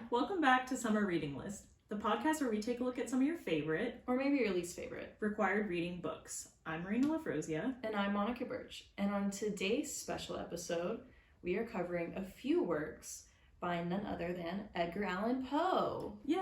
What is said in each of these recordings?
welcome back to Summer Reading List, the podcast where we take a look at some of your favorite, or maybe your least favorite, required reading books. I'm Marina La Frossia. And I'm Monica Birch. And on today's special episode, we are covering a few works by none other than Edgar Allan Poe. Yay!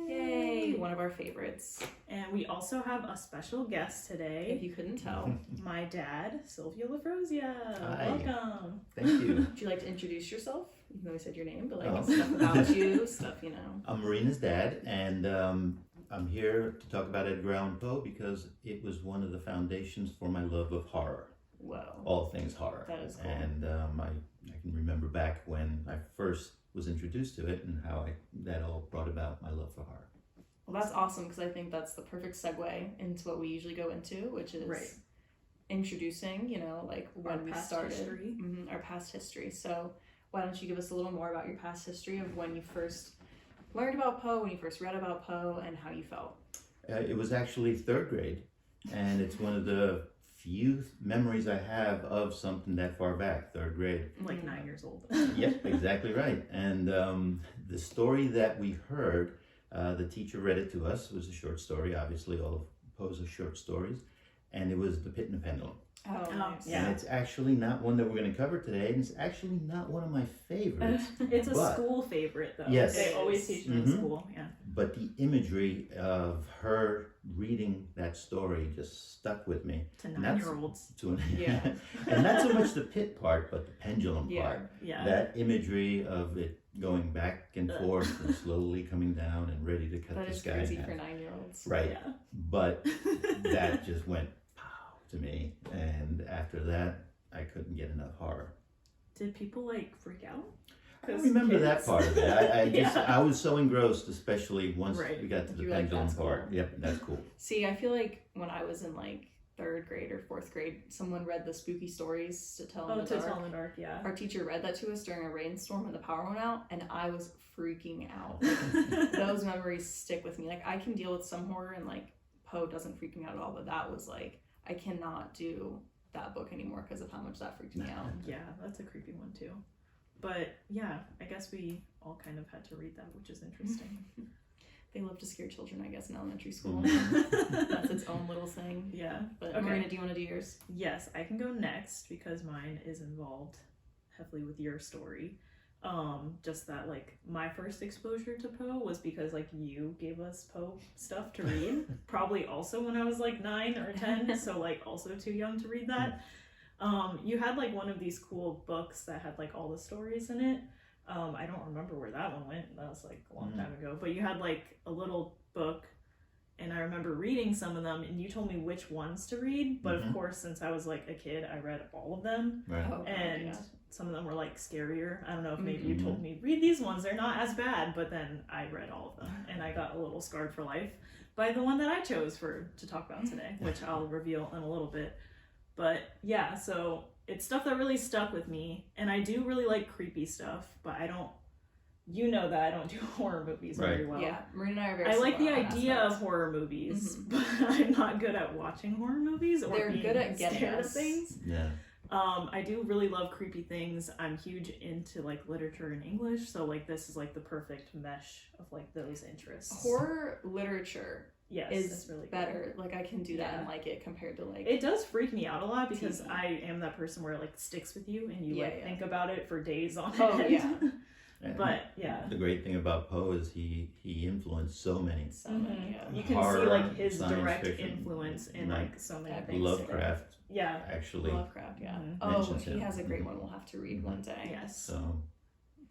Yay! One of our favorites. And we also have a special guest today. If you couldn't tell. My dad, Silvio La Frossia. Hi. Welcome. Thank you. Would you like to introduce yourself? Even though we said your name, but stuff about you, stuff you know. I'm Marina's dad, and I'm here to talk about Edgar Allan Poe because it was one of the foundations for my love of horror. Whoa. All things horror. That is cool. And I can remember back when I first was introduced to it and how that all brought about my love for horror. Well, that's awesome because I think that's the perfect segue into what we usually go into, which is introducing, like when we started our past history. So why don't you give us a little more about your past history of when you first learned about Poe, when you first read about Poe, and how you felt? It was actually third grade, and it's one of the few memories I have of something that far back, third grade. Like 9 years old. Yep, exactly right. And the story that we heard, the teacher read it to us. It was a short story. Obviously, all of Poe's are short stories. And it was The Pit and the Pendulum. Oh, nice. Yeah. And it's actually not one that we're going to cover today. And it's actually not one of my favorites. It's a school favorite, though. Yes. They always teach it in school, yeah. But the imagery of her reading that story just stuck with me. To 9-year-olds. Yeah. And not so much the pit part, but the pendulum part. Yeah. That imagery of it going back and forth and slowly coming down and ready to cut the sky in half. That is crazy for 9-year-olds. Right. Yeah. But that just went pow to me. And after that, I couldn't get enough horror. Did people freak out? I don't remember that part of it. I was so engrossed, especially once we got to the pendulum part. Cool. Yep, that's cool. See, I feel like when I was in third grade or fourth grade, someone read the spooky stories to tell in the dark. To tell in the dark, yeah. Our teacher read that to us during a rainstorm when the power went out, and I was freaking out. Those memories stick with me. I can deal with some horror, and Poe doesn't freak me out at all, but that was I cannot do that book anymore because of how much that freaked me out. Yeah, that's a creepy one too. But yeah, I guess we all kind of had to read that, which is interesting. They love to scare children, I guess, in elementary school. Mm-hmm. That's its own little thing. Yeah. But okay. Marina, do you want to do yours? Yes, I can go next because mine is involved heavily with your story. Just that my first exposure to Poe was because you gave us Poe stuff to read. Probably also when I was 9 or 10, so also too young to read that. You had one of these cool books that had all the stories in it. I don't remember where that one went. That was a long time ago. But you had a little book, and I remember reading some of them, and you told me which ones to read. But of course, since I was a kid, I read all of them. Right. And some of them were scarier. I don't know if maybe you told me, read these ones, they're not as bad. But then I read all of them, and I got a little scarred for life by the one that I chose to talk about today, which I'll reveal in a little bit. But yeah, so it's stuff that really stuck with me, and I do really like creepy stuff, but I don't do horror movies very well. Yeah, Marina and I are very I like the similar idea of horror movies, but I'm not good at watching horror movies or being good at getting scared of things. Yeah. I do really love creepy things. I'm huge into literature and English, so this is the perfect mesh of those interests. Horror literature is really better. I can do that and like it compared to It does freak me out a lot because TV. I am that person where it sticks with you and you think about it for days on end. Oh yeah. But yeah. The great thing about Poe is he influenced so many. You can horror, see his direct fiction, influence in so many things. Lovecraft. Yeah. Actually. Lovecraft, yeah. He has a great one we'll have to read one day. Yes. So.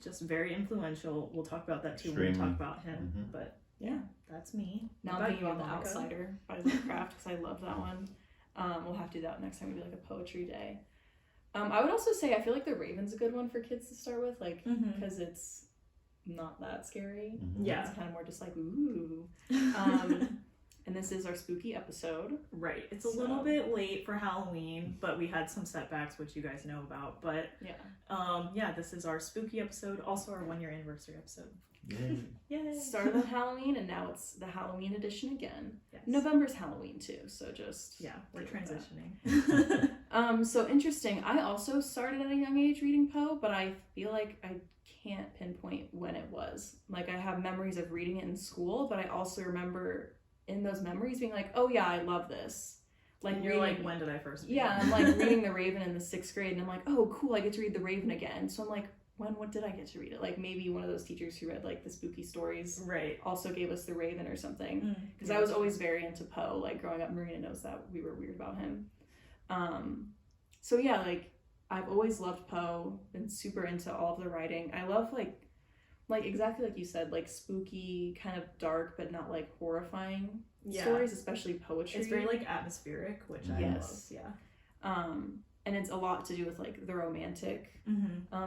Just very influential. We'll talk about that too Extremely. when we talk about him. But yeah, that's me. Now I'm thinking about The Outsider by Lovecraft because I love that one. We'll have to do that next time we do a poetry day. I would also say I feel The Raven's a good one for kids to start with, because it's not that scary. Yeah. It's kind of more just ooh. And this is our spooky episode. Right. It's a little bit late for Halloween, but we had some setbacks, which you guys know about. But this is our spooky episode, also our 1-year anniversary episode. Yay. Started with Halloween, and now it's the Halloween edition again. Yes. November's Halloween too, so just we're transitioning. So interesting. I also started at a young age reading Poe, but I feel I can't pinpoint when it was. Like, I have memories of reading it in school, but I also remember in those memories being like, oh yeah, I love this. Like, and you're like, when did I first read I'm like reading The Raven in the 6th grade, and I'm like, oh cool, I get to read The Raven again. So I'm like, what did I get to read it? Like, maybe one of those teachers who read like the spooky stories also gave us The Raven or something. Because I was always very into Poe. Like, growing up, Marina knows that we were weird about him. So yeah, like, I've always loved Poe, been super into all of the writing. I love like exactly like you said, like spooky, kind of dark, but not like horrifying stories, especially poetry. It's very like atmospheric, which I love. Yeah. And it's a lot to do with like the romantic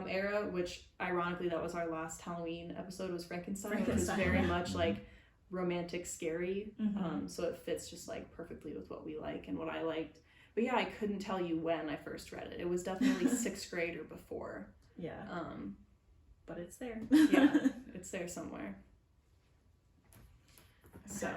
era, which ironically that was our last Halloween episode, was Frankenstein. Which is very much like romantic, scary. So it fits just like perfectly with what we like and what I liked. But yeah, I couldn't tell you when I first read it. It was definitely 6th grade or before. Yeah. But it's there. It's there somewhere. So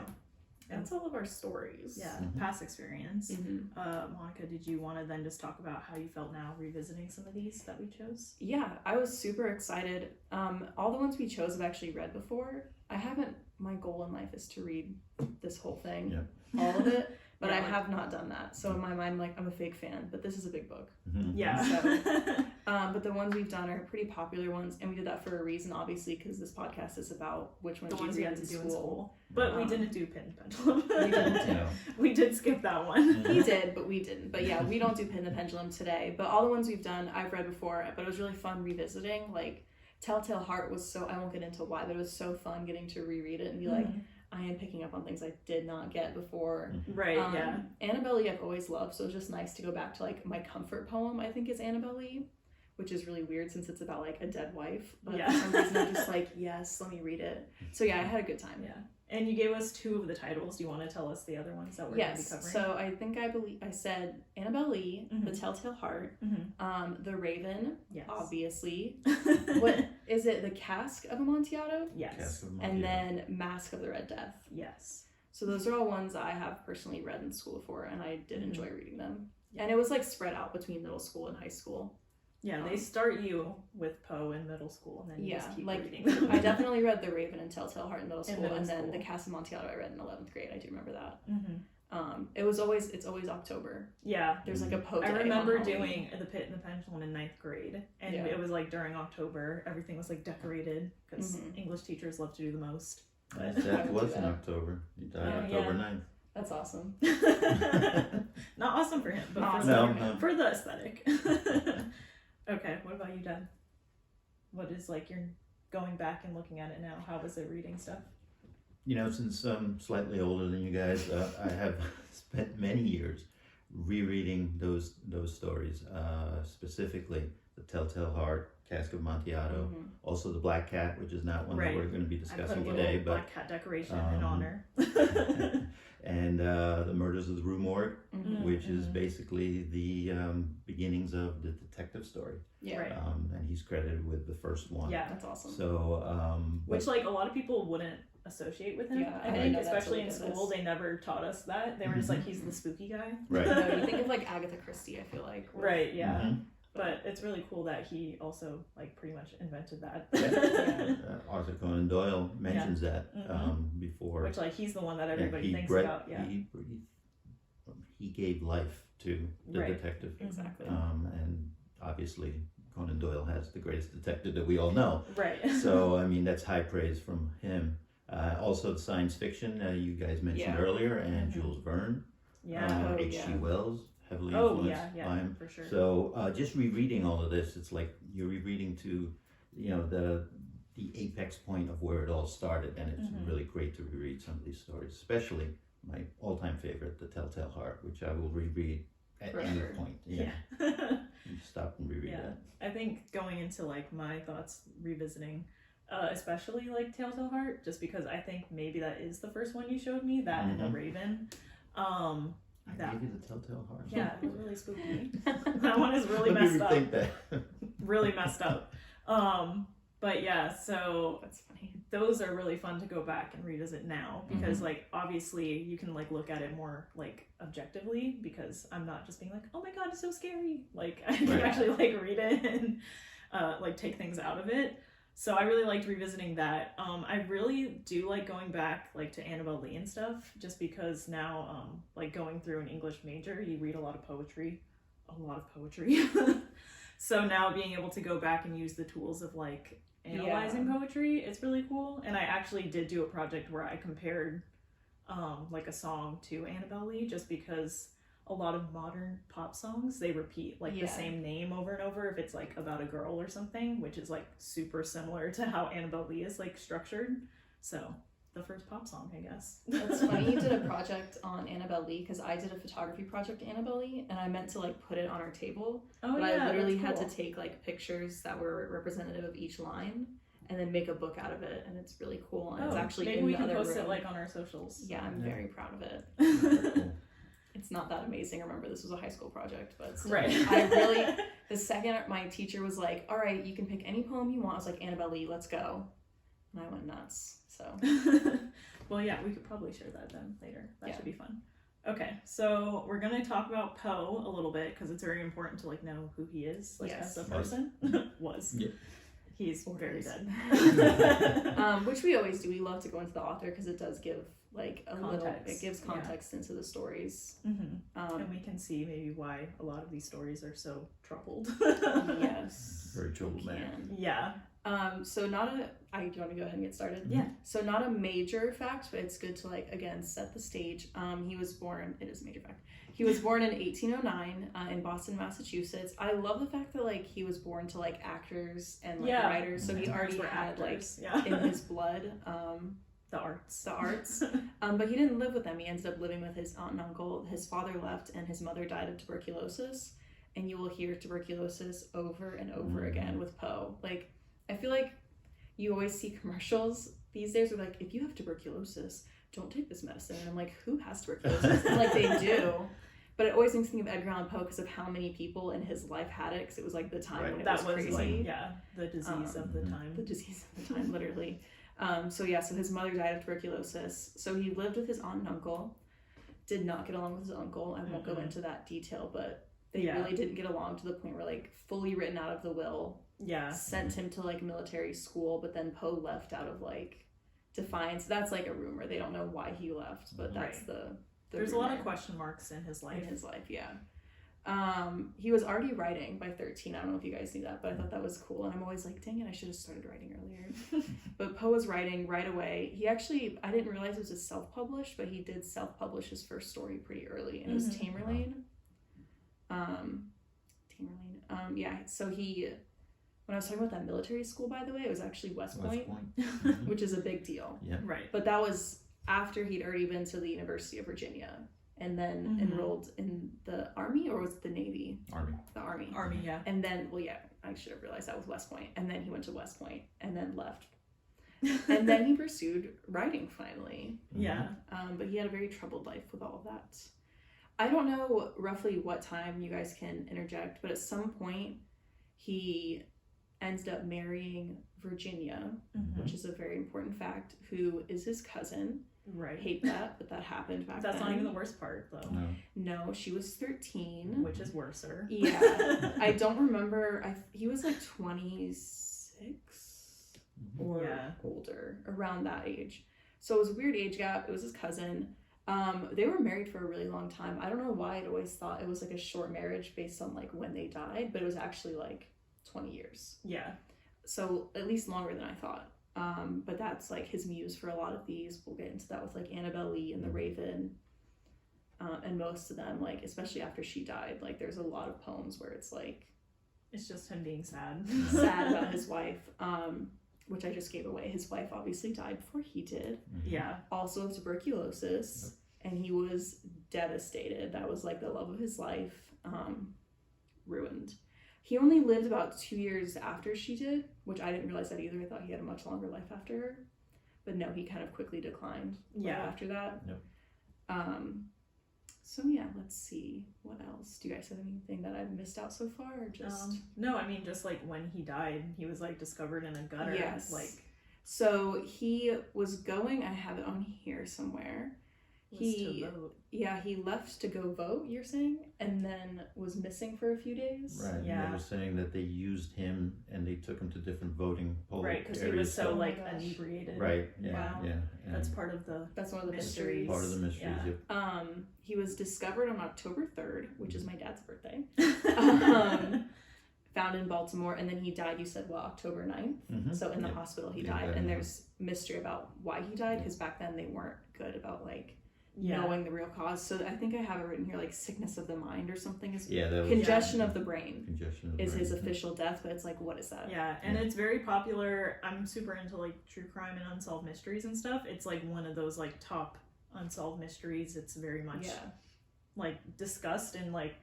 that's all of our stories. Yeah. Past experience. Monica, did you want to then just talk about how you felt now revisiting some of these that we chose? Yeah, I was super excited. All the ones we chose I've actually read before. My goal in life is to read this whole thing, all of it. But I have not done that. So in my mind, like, I'm a fake fan, but this is a big book. Yeah. So, but the ones we've done are pretty popular ones, and we did that for a reason, obviously, because this podcast is about which ones we had to do in school. But we didn't do Pin and Pendulum. We didn't. We did skip that one. He did, but we didn't. But yeah, we don't do Pin and Pendulum today. But all the ones we've done, I've read before, but it was really fun revisiting. Like, Telltale Heart was I won't get into why, but it was so fun getting to reread it and be like, I am picking up on things I did not get before. Right, yeah. Annabelle Lee I've always loved, so it's just nice to go back to like my comfort poem, I think, is Annabelle Lee, which is really weird since it's about like a dead wife. But for some reason I'm just like, yes, let me read it. So yeah, I had a good time. Yeah. And you gave us 2 of the titles. Do you want to tell us the other ones that we're going to be covering? So I said Annabelle Lee, The Telltale Heart, The Raven, obviously. What is it? The Cask of Amontillado? Yes. And then Mask of the Red Death. Yes. So those are all ones I have personally read in school before, and I did enjoy reading them. And it was like spread out between middle school and high school. Yeah, they start you with Poe in middle school, and then you just keep reading them. I definitely read The Raven and Telltale Heart in middle school, and then The Cask of Amontillado I read in 11th grade. I do remember that. It's always October. Yeah. There's like a Poe day. I remember doing The Pit and the Pendulum in 9th grade, and it was like during October, everything was like decorated, because English teachers love to do the most. But his death was in October. He died October 9th. That's awesome. Not awesome for him, but for the aesthetic. Okay, what about you, Dad? What is like you're going back and looking at it now? How was it reading stuff? You know, since I'm slightly older than you guys, I have spent many years rereading those stories, specifically The Telltale Heart, Cask of Amontillado, also The Black Cat, which is not one that we're going to be discussing today, but Black Cat decoration in honor. And The Murders of the Rue Morgue, which is basically the beginnings of the detective story. Yeah. And he's credited with the first one. Yeah, that's awesome. So, which like a lot of people wouldn't associate with him. I think, especially in school, they never taught us that. They were just like, he's the spooky guy. Right. No, you think of like Agatha Christie, I feel like. Right. Yeah. But it's really cool that he also like pretty much invented that. Arthur Conan Doyle mentions that before. Which like he's the one that everybody thinks about. Yeah. He gave life to the detective. Exactly. And obviously Conan Doyle has the greatest detective that we all know. Right. So I mean that's high praise from him. Also the science fiction you guys mentioned earlier, and Jules Verne. Yeah. H.G. Wells. Heavily influenced by him. For sure. So just rereading all of this, it's like you're rereading to, the apex point of where it all started, and it's really great to reread some of these stories, especially my all-time favorite, The Telltale Heart, which I will reread at any point. Yeah. Stop and reread that. I think going into like my thoughts revisiting, especially like Telltale Heart, just because I think maybe that is the first one you showed me, that and The Raven. I gave you The Telltale Heart. Yeah, it was really spooky. That one is really messed up. Really messed up. But yeah, so that's funny. Those are really fun to go back and revisit now, because like obviously you can like look at it more like objectively, because I'm not just being like, oh my god, it's so scary. Like I can actually like read it and like take things out of it. So I really liked revisiting that. I really do like going back like to Annabelle Lee and stuff, just because now like going through an English major, you read a lot of poetry. So now being able to go back and use the tools of like analyzing poetry, it's really cool. And I actually did do a project where I compared like a song to Annabelle Lee, just because a lot of modern pop songs, they repeat like the same name over and over if it's like about a girl or something, which is like super similar to how Annabelle Lee is like structured. So the first pop song, I guess. That's funny you did a project on Annabelle Lee, because I did a photography project on Annabelle Lee, and I meant to like put it on our table. But I literally had to take like pictures that were representative of each line and then make a book out of it, and it's really cool. And it's actually maybe in we the can other post room. it like on our socials. Yeah, I'm very proud of it. Cool. It's not that amazing. Remember, this was a high school project, but still, right. The second my teacher was like, all right, you can pick any poem you want, I was like, Annabelle Lee, let's go. And I went nuts, so. Well, yeah, we could probably share that then later. That should be fun. Okay, so we're going to talk about Poe a little bit, because it's very important to like know who he is, like as a person. Was. Yeah. He's very dead. Which we always do. We love to go into the author, because it does give like a context. Little, it gives context into the stories. And we can see maybe why a lot of these stories are so troubled. Yes. Very troubled man. Yeah. So do you want to go ahead and get started? Yeah. So not a major fact, but it's good to like, again, set the stage. He was born, it is a major fact. He was born in 1809 in Boston, Massachusetts. I love the fact that like he was born to like actors and like writers. So he already had actors. like in his blood, the arts. But he didn't live with them. He ended up living with his aunt and uncle. His father left and his mother died of tuberculosis. And you will hear tuberculosis over and over again with Poe. Like, I feel like you always see commercials these days where like, if you have tuberculosis, don't take this medicine. And I'm like, who has tuberculosis? And like, they do. But it always makes me think of Edgar Allan Poe because of how many people in his life had it, because it was like the time when it was crazy. Like, the disease of the time. The disease of the time, literally. So his mother died of tuberculosis. So he lived with his aunt and uncle, did not get along with his uncle. I won't go into that detail, but they really didn't get along to the point where like fully written out of the will. Yeah. Sent him to like military school, but then Poe left out of like defiance. That's like a rumor. They don't know why he left, but that's the There's rumor. A lot of question marks in his life. He was already writing by 13. I don't know if you guys knew that, but I thought that was cool. And I'm always like, dang it, I should have started writing earlier. But Poe was writing right away. He actually, I didn't realize it was a self-published, but he did self-publish his first story pretty early, and it was Tamerlane. So when I was talking about that military school, by the way, it was actually West Point. Which is a big deal. Yeah. Right. But that was after he'd already been to the University of Virginia and then enrolled in the Army, or was it the Navy? Army. The Army. Army, yeah. And then, I should have realized that was West Point. And then he went to West Point and then left. And then he pursued writing finally. Yeah. But he had a very troubled life with all of that. I don't know roughly what time, you guys can interject, but at some point he ended up marrying Virginia, which is a very important fact, who is his cousin. Right. Hate that, but that happened back then. That's not even the worst part, though. No, she was 13. Which is worser. Yeah. I don't remember. He was like 26 or older, around that age. So it was a weird age gap. It was his cousin. They were married for a really long time. I don't know why I'd always thought it was like a short marriage based on like when they died, but it was actually like 20 years. Yeah. So at least longer than I thought. But that's like his muse for a lot of these. We'll get into that with like Annabelle Lee and The Raven. And most of them, like, especially after she died, like there's a lot of poems where it's like, it's just him being sad. Sad about his wife. Which I just gave away. His wife obviously died before he did. Yeah. Also tuberculosis. And he was devastated. That was like the love of his life. Ruined. He only lived about 2 years after she did, which I didn't realize that either. I thought he had a much longer life after her. But no, he kind of quickly declined after that. Yep. So let's see. What else? Do you guys have anything that I've missed out so far, or just... No, I mean, just like when he died, he was like discovered in a gutter. Yes. Like, so he was going, I have it on here somewhere. He left to go vote, you're saying, and then was missing for a few days. Right. Yeah. And they were saying that they used him and they took him to different voting polling Right, because he areas. was so Oh my like gosh. inebriated. Right. Yeah. Wow. Yeah. And That's part of the That's one of the mysteries. mysteries. part of the mysteries. Yeah. Yep. He was discovered on October 3rd, which is my dad's birthday. Found in Baltimore, and then he died, you said, October 9th? Mhm. So in the Yeah. hospital he Yeah, died, yeah, and yeah. there's mystery about why he died, because back then they weren't good about, like, Yeah. knowing the real cause. So I think I have it written here, like, sickness of the mind or something. Is Yeah. That was congestion of the brain congestion of the is brain. his official death, but it's like, what is that? Yeah, and Yeah. it's very popular. I'm super into like true crime and unsolved mysteries and stuff. It's like one of those like top unsolved mysteries. It's very much like discussed and like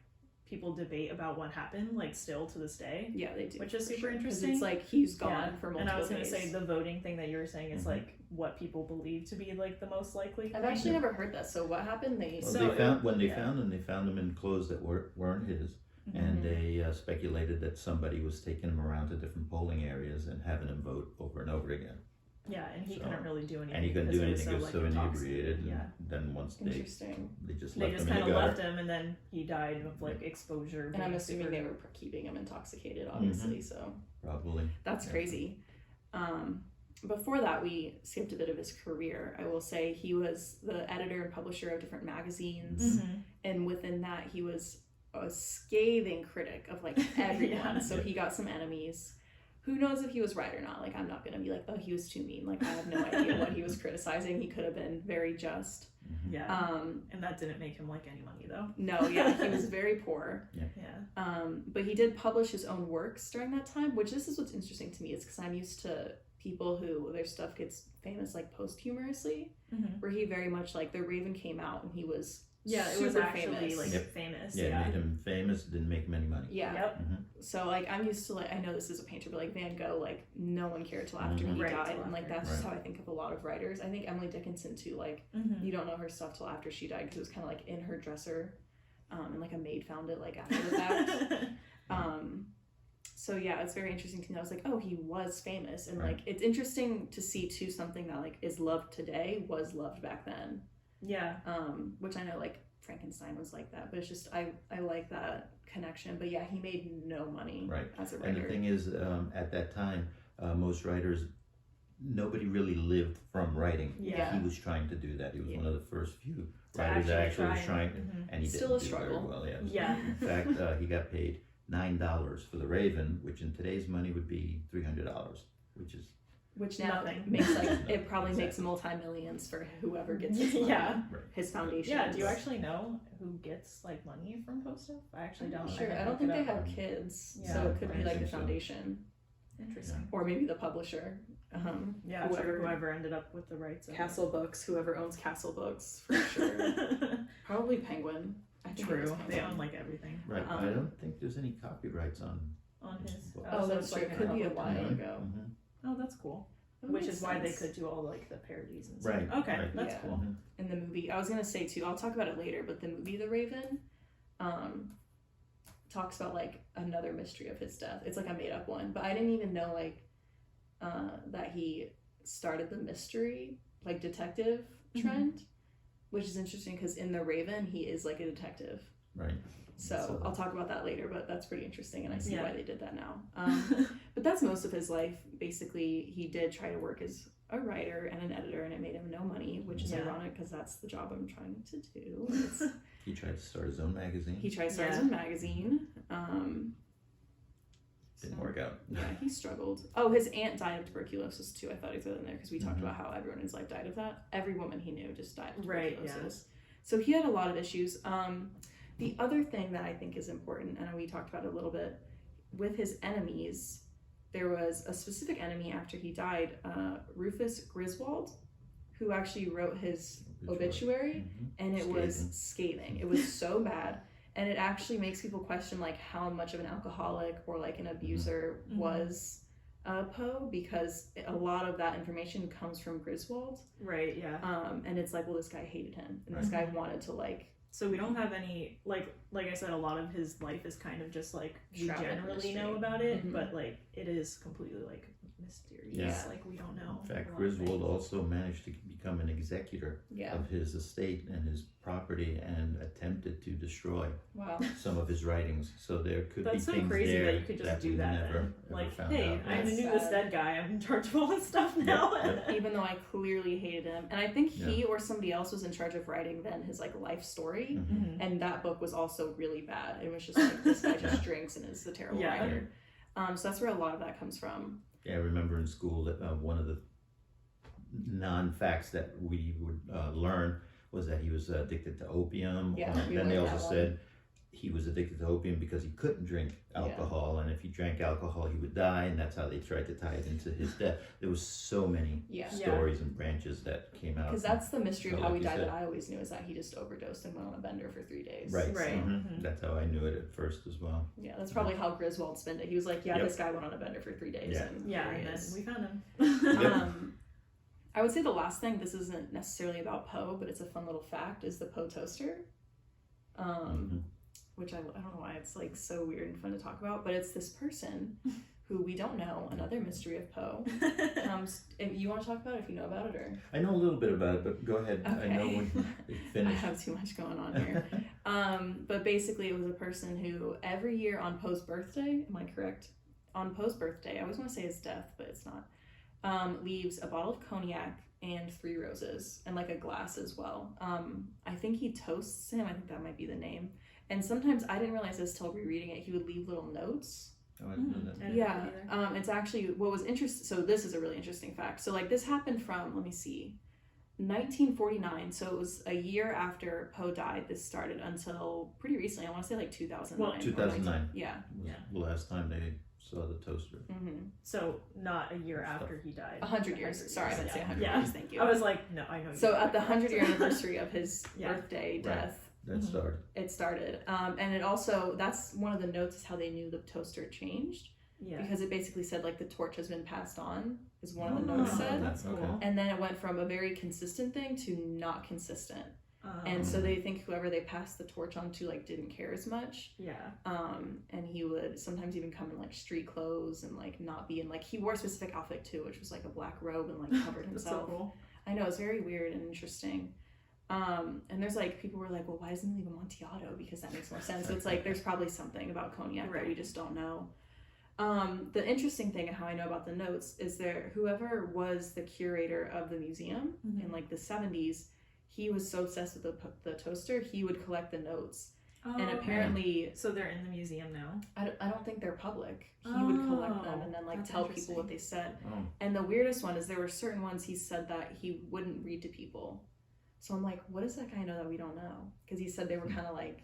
people debate about what happened like still to this day. Yeah, they do. Which is for super sure, 'cause interesting. It's like he's gone Yeah. for multiple And I was gonna days. say the voting thing that you were saying is Mhm. like what people believe to be like the most likely. I've actually never heard that. So what happened? Well, So- they found when they yeah. found him in clothes that weren't his, Mm-hmm. and they speculated that somebody was taking him around to different polling areas and having him vote over and over again. Yeah, and he So- couldn't really do anything. And he couldn't do because anything; he was so intoxicated. inebriated. And Yeah, then once Interesting. they just they left just him in kind the of gutter. left him, and then he died of like exposure. And being I'm assuming super- they were keeping him intoxicated, obviously. So Probably. that's Yeah. crazy. Before that, we skipped a bit of his career. I will say he was the editor and publisher of different magazines, Mhm. and within that, he was a scathing critic of like everyone. Yeah. So he got some enemies. Who knows if he was right or not? Like, I'm not gonna be like, oh, he was too mean. Like, I have no idea what he was criticizing. He could have been very just. Mhm. Yeah, and that didn't make him like any money though. No, yeah, he was very poor. Yeah. But he did publish his own works during that time, which this is what's interesting to me, is because I'm used to people who their stuff gets famous like posthumously, Mm-hmm. where he very much like The Raven came out and he was It was super actually famous. like Yep. famous. Yeah, it made him famous. Didn't make him any money. Yeah. Yep. So like I'm used to like, I know this is a painter, but like Van Gogh, like no one cared till after Mhm. he Right, died, till and like after. that's just Right. how I think of a lot of writers. I think Emily Dickinson too. Like Mm-hmm. you don't know her stuff till after she died because it was kind of like in her dresser, and like a maid found it like after the fact. So yeah, it's very interesting to know. I was like, oh, he was famous, and Right. like it's interesting to see too something that like is loved today was loved back then. Yeah. Which I know like Frankenstein was like that, but it's just I like that connection. But yeah, he made no money Right. as a And writer. the thing is, at that time, most writers, nobody really lived from writing. Yeah. He was trying to do that. He was Yeah. one of the first few To writers that actually was try trying, and- and he Still didn't a do very struggle. well. Yeah. Yeah. In fact, he got paid $9 for The Raven, which in today's money would be $300, which is Which now Nothing. makes like it probably Exactly. makes multi-millions for whoever gets his money. Yeah. His foundation. Yeah, do you actually know who gets like money from post stuff? I actually don't. Sure, can I don't look think it they up. have kids, Yeah, so it could I be like the think so. foundation, Interesting. or maybe the publisher. Yeah, whoever ended up with the rights. Of Castle Books, whoever owns Castle Books, for sure. it. Probably Penguin. I think it was True. They Penguin. own like everything right. I don't think there's any copyrights on. on his. books. Oh, so that's it's, true. like, It could be a public while domain. ago. Mhm. Oh, that's cool. That Which makes is why they sense. could do all like the parodies and stuff. Right. Okay, right. that's Yeah. cool. Mhm. In the movie, I was gonna say too, I'll talk about it later, but the movie The Raven talks about like another mystery of his death. It's like a made up one, but I didn't even know like that he started the mystery like detective trend, which is interesting because in The Raven he is like a detective. Right. So I'll talk about that later, but that's pretty interesting, and I see Yeah. why they did that now. But that's most of his life. Basically, he did try to work as a writer and an editor, and it made him no money, which is Yeah. ironic because that's the job I'm trying to do. It's, He tried to start his own magazine. he tried to start his Yeah. own magazine. Didn't work out. Yeah, he struggled. Oh, his aunt died of tuberculosis too. I thought he said in there because we talked Mhm. about how everyone in his life died of that. Every woman he knew just died of Right, tuberculosis. So he had a lot of issues. The other thing that I think is important, and we talked about it a little bit, with his enemies, there was a specific enemy after he died, Rufus Griswold, who actually wrote his obituary, Mhm. and it was Scathing. scathing. It was so bad, and it actually makes people question like how much of an alcoholic or like an abuser Mhm. was Poe, because a lot of that information comes from Griswold, Right. Yeah. and it's like, well, this guy hated him, and this guy wanted to like. So we don't have any like I said, a lot of his life is kind of just like we Shrouded in generally mystery. know about it, Mhm. but like it is completely like mysterious. Yeah. Like we don't know. In fact, Griswold also managed to become an executor of his estate and his property and attempted to destroy some of his writings. So there could be things there. That's so crazy that you could just do we that. Never like, found hey, out. I knew this dead guy. I'm in charge of all this stuff now. Yep. Even though I clearly hated him, and I think he or somebody else was in charge of writing then his like life story, and that book was also really bad. It was just like this guy just drinks and is a terrible writer. So that's where a lot of that comes from. Yeah, I remember in school that one of the non-facts that we would learn was that he was addicted to opium. Then they also said he was addicted to opium because he couldn't drink alcohol, and if he drank alcohol, he would die, and that's how they tried to tie it into his death. There was so many stories and branches that came out. Because that's the mystery of how he died that I always knew, is that he just overdosed and went on a bender for 3 days. Right. That's how I knew it at first as well. Yeah, that's probably how Griswold spent it. He was like, this guy went on a bender for 3 days. And then we found him. I would say the last thing, this isn't necessarily about Poe, but it's a fun little fact, is the Poe toaster. Which I don't know why it's like so weird and fun to talk about, but it's this person who we don't know, another mystery of Poe. You want to talk about it if you know about it, or? I know a little bit about it, but go ahead. Okay. I know when you finish. I have too much going on here. But basically it was a person who every year on Poe's birthday, am I correct? On Poe's birthday, I always want to say his death, but it's not, leaves a bottle of cognac and 3 roses and like a glass as well. I think he toasts him. I think that might be the name. And sometimes, I didn't realize this till rereading it, he would leave little notes. Oh, I didn't know that. Yeah, it's actually, what was interesting, so this is a really interesting fact. So like this happened from, let me see, 1949, so it was a year after Poe died, this started, until pretty recently, I want to say like 2009. Well, 2009. Yeah. Was the last time they saw the toaster. So not a year after he died. 100 years. Sorry, I meant to say 100 years, thank you. I was like, no, I know. So at the 100-year anniversary of his birthday, death, that started. It started. And it also, that's one of the notes, is how they knew the toaster changed. Yeah. Because it basically said like the torch has been passed on, is one of the notes said. That's cool. And then it went from a very consistent thing to not consistent. And so they think whoever they passed the torch on to like didn't care as much. Yeah. And he would sometimes even come in like street clothes and like not be in, like, he wore a specific outfit too, which was like a black robe and like covered himself. So cool. I know, it's very weird and interesting. And there's like, people were like, well, why doesn't he leave Amontillado? Because that makes more sense. So it's like, there's probably something about cognac that we just don't know. The interesting thing and how I know about the notes is whoever was the curator of the museum in like the 70s, he was so obsessed with the toaster, he would collect the notes. And apparently... So they're in the museum now? I don't think they're public. He would collect them and then like tell people what they said. And the weirdest one is there were certain ones he said that he wouldn't read to people. So I'm like, what does that guy know that we don't know? Because he said they were kind of like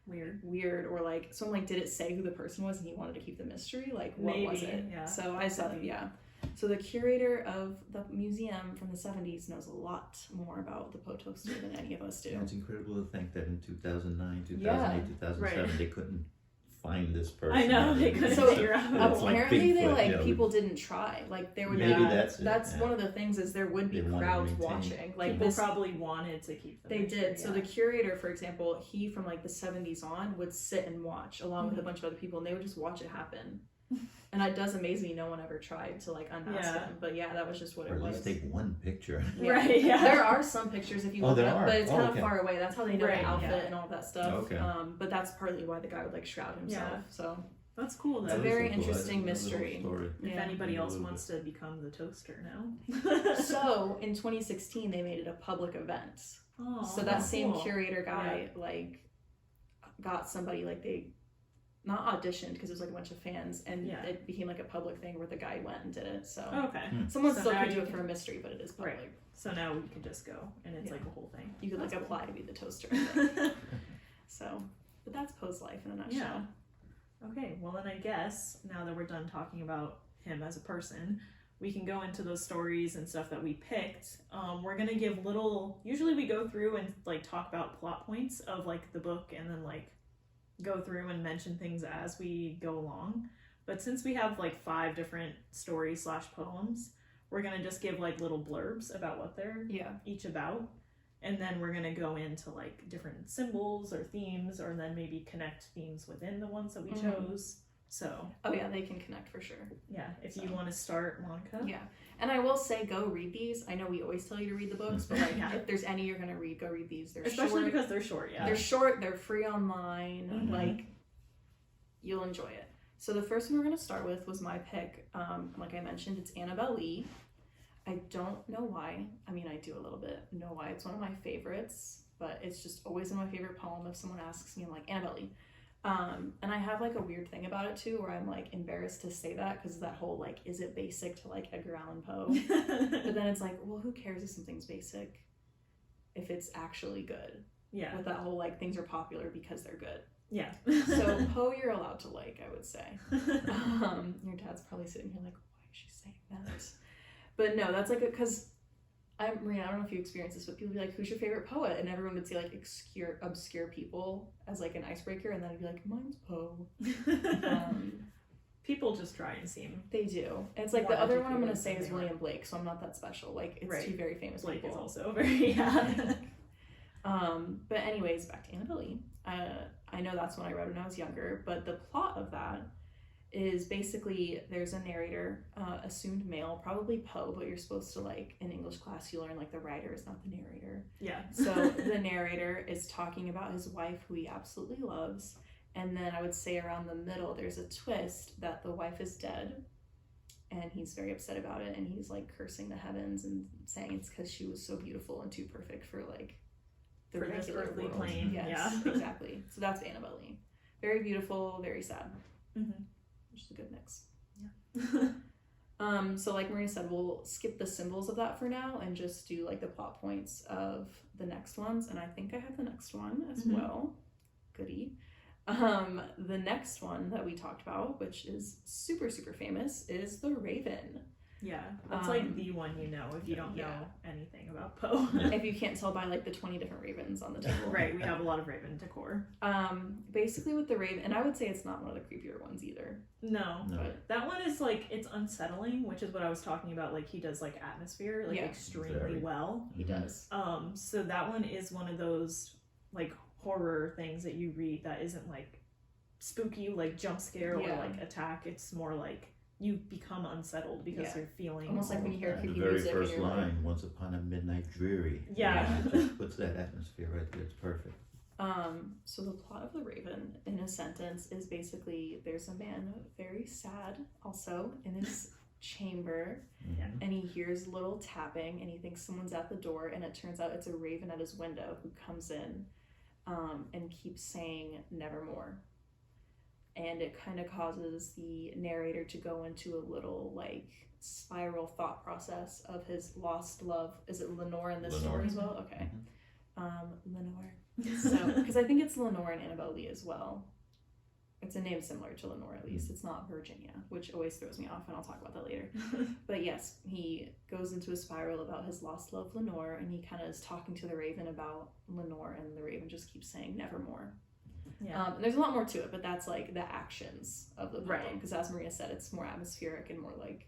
weird, or like, so I'm like, did it say who the person was and he wanted to keep the mystery? Like, what was it? Yeah. So I said, So the curator of the museum from the 70s knows a lot more about the Poe toaster than any of us do. It's incredible to think that in 2009, 2008, 2007, they couldn't find this person. I know, they couldn't figure out. Apparently they people didn't try. Like there would maybe be, that's one of the things, is there would be crowds watching. Like people probably wanted to keep them. They did. So the curator, for example, he from like the 70s on would sit and watch along with a bunch of other people, and they would just watch it happen. And it does amaze me no one ever tried to like unmask them. But that was just what it was. Or at least take one picture. Right, There are some pictures if you look it up, but it's kind of far away. That's how they know the outfit and all that stuff. Okay. But that's partly why the guy would like shroud himself. So that's cool. It's a very interesting mystery. If anybody else wants to become the toaster now. So in 2016 they made it a public event. So that same curator guy like got somebody, like they not auditioned because it was like a bunch of fans, and it became like a public thing where the guy went and did it. So someone still could do it for a mystery, but it is public. Right. So now we can just go, and it's like a whole thing. You could like apply to be the toaster. So, but that's Poe's life in a nutshell. Yeah. Okay. Well, then I guess now that we're done talking about him as a person, we can go into those stories and stuff that we picked. We're gonna give usually we go through and like talk about plot points of like the book, and then like go through and mention things as we go along. But since we have like 5 different stories / poems, we're gonna just give like little blurbs about what they're each about, and then we're gonna go into like different symbols or themes, or then maybe connect themes within the ones that we chose. So. Oh yeah, they can connect for sure. Yeah, if you want to start, Monica. Yeah, and I will say, go read these. I know we always tell you to read the books, but like, if there's any you're gonna read, go read these. They're especially short. because they're short. Yeah, they're short. They're free online. Like, you'll enjoy it. So the first one we're gonna start with was my pick. Like I mentioned, it's Annabelle Lee. I don't know why. I mean, I do a little bit know why. It's one of my favorites, but it's just always in my favorite poem. If someone asks me, I'm like, Annabelle Lee. And I have like a weird thing about it too, where I'm like embarrassed to say that because that whole like, is it basic to like Edgar Allan Poe? But then it's like, well, who cares if something's basic if it's actually good? Yeah. With that whole like, things are popular because they're good. Yeah. So Poe, you're allowed to like, I would say. Your dad's probably sitting here like, why is she saying that? But no, that's like because Marina, I don't know if you experience this, but people would be like, who's your favorite poet? And everyone would say like obscure people as like an icebreaker, and then I'd be like, mine's Poe. People just try and seem. They do. It's like the other one I'm going to say is William Blake, so I'm not that special. Like, it's two very famous Blake people. Blake is also very, But anyways, back to Annabelle Lee. I know that's when I read when I was younger, but the plot of that is basically there's a narrator, assumed male, probably Poe, but you're supposed to, like, in English class, you learn, like, the writer is not the narrator. Yeah. So the narrator is talking about his wife, who he absolutely loves, and then I would say around the middle, there's a twist that the wife is dead, and he's very upset about it, and he's, like, cursing the heavens and saying it's because she was so beautiful and too perfect for, like, the for this regular earthly world. plane. Yes, Yeah. exactly. So that's Annabelle Lee. Very beautiful, very sad. Mm-hmm. Which is a good mix. Yeah. So like Maria said, we'll skip the symbols of that for now and just do like the plot points of the next ones. And I think I have the next one as well. Goodie. The next one that we talked about, which is super, super famous, is The Raven. Yeah, that's like the one you know if you don't know anything about Poe. If you can't tell by like the 20 different ravens on the table. Right, we have a lot of raven decor. Basically with the raven, and I would say it's not one of the creepier ones either. No. But that one is like, it's unsettling, which is what I was talking about. Like, he does like atmosphere like extremely well. He does. So that one is one of those like horror things that you read that isn't like spooky, like jump scare or like attack. It's more like you become unsettled because you're feeling almost like when you hear creepy the very music. first and you're line, like, "Once upon a midnight dreary." Yeah. It just puts that atmosphere right there. It's perfect. So the plot of The Raven, in a sentence, is basically there's a man very sad, also in his chamber, and he hears little tapping, and he thinks someone's at the door, and it turns out it's a raven at his window who comes in, and keeps saying nevermore. And it kind of causes the narrator to go into a little like spiral thought process of his lost love. Is it Lenore in this story as well? Okay. Lenore. So, because I think it's Lenore and Annabelle Lee as well. It's a name similar to Lenore, at least. It's not Virginia, which always throws me off, and I'll talk about that later. But yes, he goes into a spiral about his lost love, Lenore, and he kind of is talking to the raven about Lenore, and the raven just keeps saying nevermore. Yeah. There's a lot more to it, but that's like the actions of the poem. Because as Maria said, it's more atmospheric and more like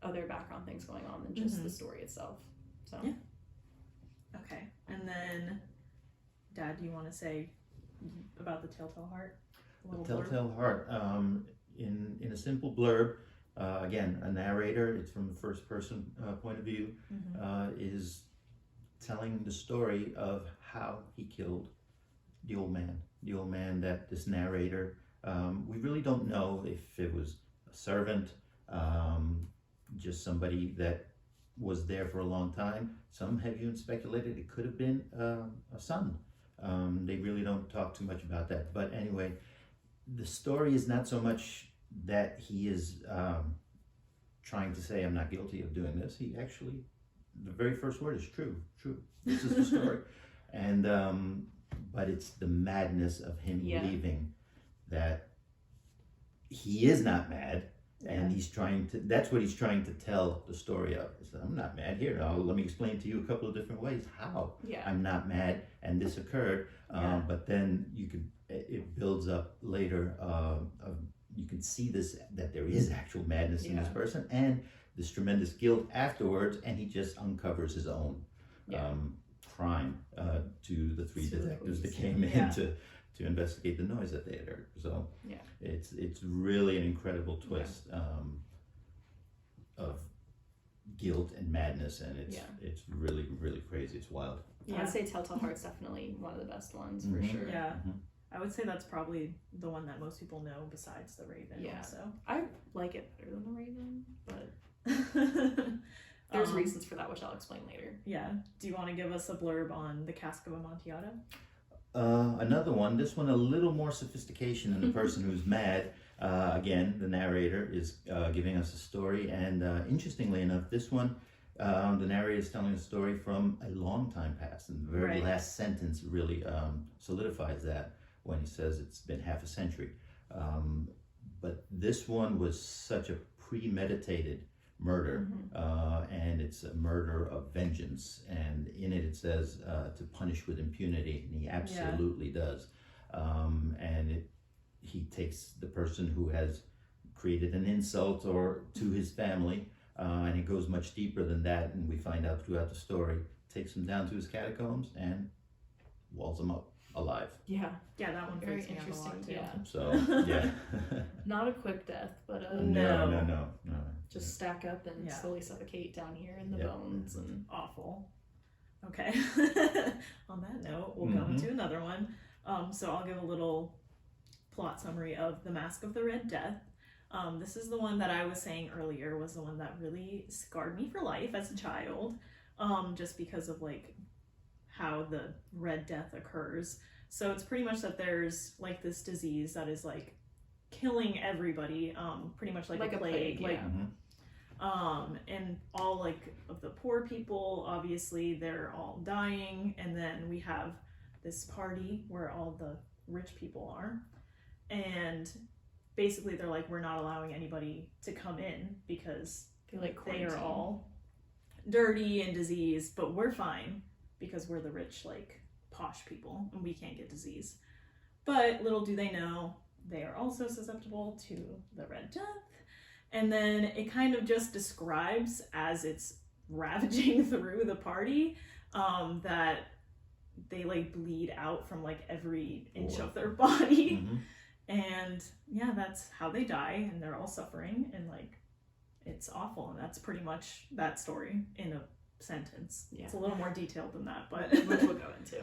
other background things going on than just the story itself. So. Yeah. Okay. And then, Dad, do you want to say about the Telltale Heart? Telltale Heart. In a simple blurb, again, a narrator. It's from the first person point of view. Is telling the story of how he killed the old man. The old man that this narrator, we really don't know if it was a servant, just somebody that was there for a long time. Some have even speculated it could have been a son. They really don't talk too much about that. But anyway, the story is not so much that he is trying to say, I'm not guilty of doing this. He actually, the very first word is true. This is the story. And but it's the madness of him leaving that he is not mad, and he's trying to, that's what he's trying to tell the story of. He said, I'm not mad. Here, now let me explain to you a couple of different ways how I'm not mad and this occurred. But then it builds up later. You can see this, that there is actual madness in this person and this tremendous guilt afterwards, and he just uncovers his own crime to the three detectives that came in to to investigate the noise that they had heard. So yeah, it's really an incredible twist of guilt and madness, and it's really, really crazy. It's wild. Yeah. I'd say Telltale Heart's definitely one of the best ones for sure. Yeah. I would say that's probably the one that most people know besides The Raven. Yeah. Also. I like it better than The Raven, but there's reasons for that, which I'll explain later. Yeah. Do you want to give us a blurb on The Cask of Amontillado? Another one. This one a little more sophistication than the person who's mad. Again, the narrator is giving us a story, and interestingly enough, this one, the narrator is telling a story from a long time past, and the very last sentence really solidifies that when he says it's been half a century. But this one was such a premeditated murder, and it's a murder of vengeance, and in it says to punish with impunity, and he absolutely does. And he takes the person who has created an insult or to his family, and it goes much deeper than that, and we find out throughout the story, takes him down to his catacombs and walls him up alive. Yeah, that one very freaks me out a lot interesting. too. Yeah, so yeah. Not a quick death, but no. Just stack up and slowly suffocate down here in the bones, and awful. Okay. On that note, we'll go into another one. So I'll give a little plot summary of The Mask of the Red Death. This is the one that I was saying earlier was the one that really scarred me for life as a child, just because of like how the Red Death occurs. So it's pretty much that there's like this disease that is like killing everybody, pretty much like a plague. And all like of the poor people, obviously they're all dying, and then we have this party where all the rich people are, and basically they're like, we're not allowing anybody to come in because they are all dirty and diseased, but we're fine because we're the rich, like posh people, and we can't get disease. But little do they know, they are also susceptible to the Red Death. And then it kind of just describes as it's ravaging through the party, that they like bleed out from like every inch of their body. And yeah, that's how they die, and they're all suffering, and like it's awful. And that's pretty much that story in a sentence. It's a little more detailed than that, but which we'll go into.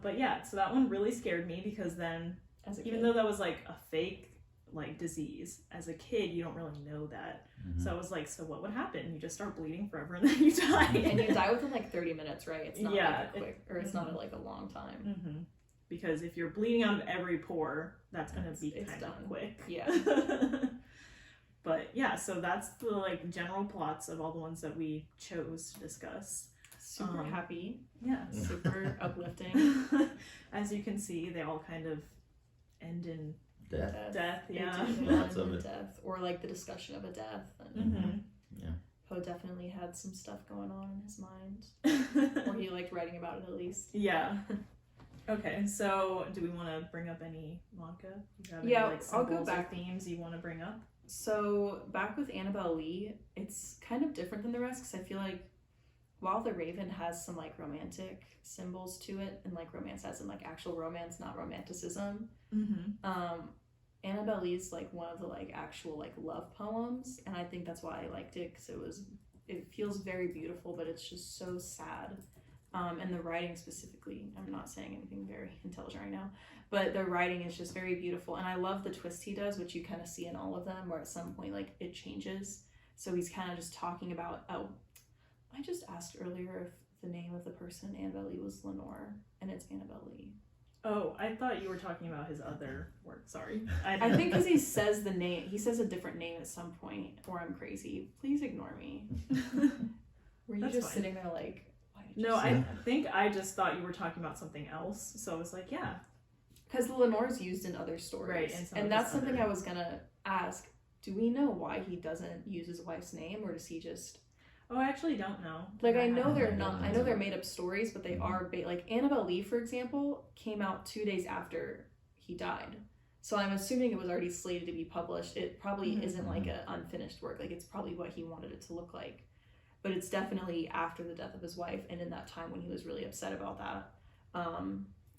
But yeah, so that one really scared me, because then even though that was like a fake like disease, as a kid you don't really know that. So I was like, so what would happen? You just start bleeding forever and then you die. And you die within like 30 minutes, right? It's not like a quick, or it's not like a long time. Because if you're bleeding out of every pore, that's gonna be kind of quick. Yeah. But yeah, so that's the like general plots of all the ones that we chose to discuss. Super happy. Yeah. Super uplifting. As you can see, they all kind of end in death. Yeah. Lots of it. Death, or like the discussion of a death. And Poe definitely had some stuff going on in his mind, or he liked writing about it at least. Yeah. Okay, so do we want to bring up any Monica? You have any, like, I'll go back. Themes you want to bring up? So back with Annabelle Lee, it's kind of different than the rest, because I feel like while The Raven has some like romantic symbols to it, and like romance as in like actual romance, not romanticism, Annabelle Lee's like one of the like actual like love poems, and I think that's why I liked it, because it feels very beautiful, but it's just so sad. And the writing specifically, I'm not saying anything very intelligent right now, but the writing is just very beautiful, and I love the twist he does, which you kind of see in all of them, where at some point like it changes. So he's kind of just talking about, I just asked earlier if the name of the person in Annabelle Lee was Lenore, and it's Annabelle Lee. Oh, I thought you were talking about his other work. Sorry. I think because he says the name, he says a different name at some point, or I'm crazy. Please ignore me. Were you just sitting there like, why did you No, say I that? think I just thought you were talking about something else. So I was like, yeah. Because Lenore's used in other stories. Right. And that's something I was going to ask. Do we know why he doesn't use his wife's name, or does he just... Oh, I actually don't know. Like, I know they're not, I know they're made up stories, but they are, like, Annabelle Lee, for example, came out 2 days after he died. So I'm assuming it was already slated to be published. It probably isn't like an unfinished work. Like, it's probably what he wanted it to look like. But it's definitely after the death of his wife, and in that time when he was really upset about that.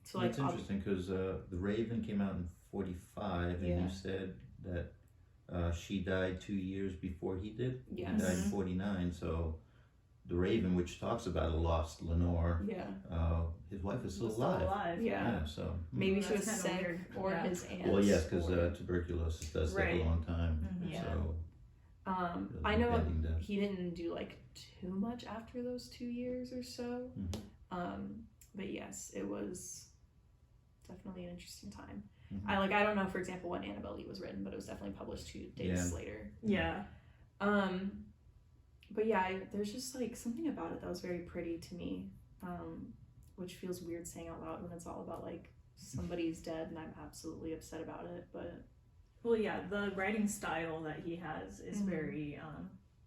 So like it's interesting because The Raven came out in 45, and you said that she died 2 years before he did. Yes. He died in 49, so The Raven, which talks about a lost Lenore, his wife is still alive. Yeah. So maybe she was sick, weird. Or his aunt. Well, yes, because tuberculosis does take a long time. So I know he didn't do like too much after those 2 years or so. But yes, it was definitely an interesting time. I don't know, for example, when Annabelle Lee was written, but it was definitely published 2 days later. Yeah. But yeah, there's just like something about it that was very pretty to me, which feels weird saying out loud when it's all about like somebody's dead and I'm absolutely upset about it. But well, yeah, the writing style that he has is very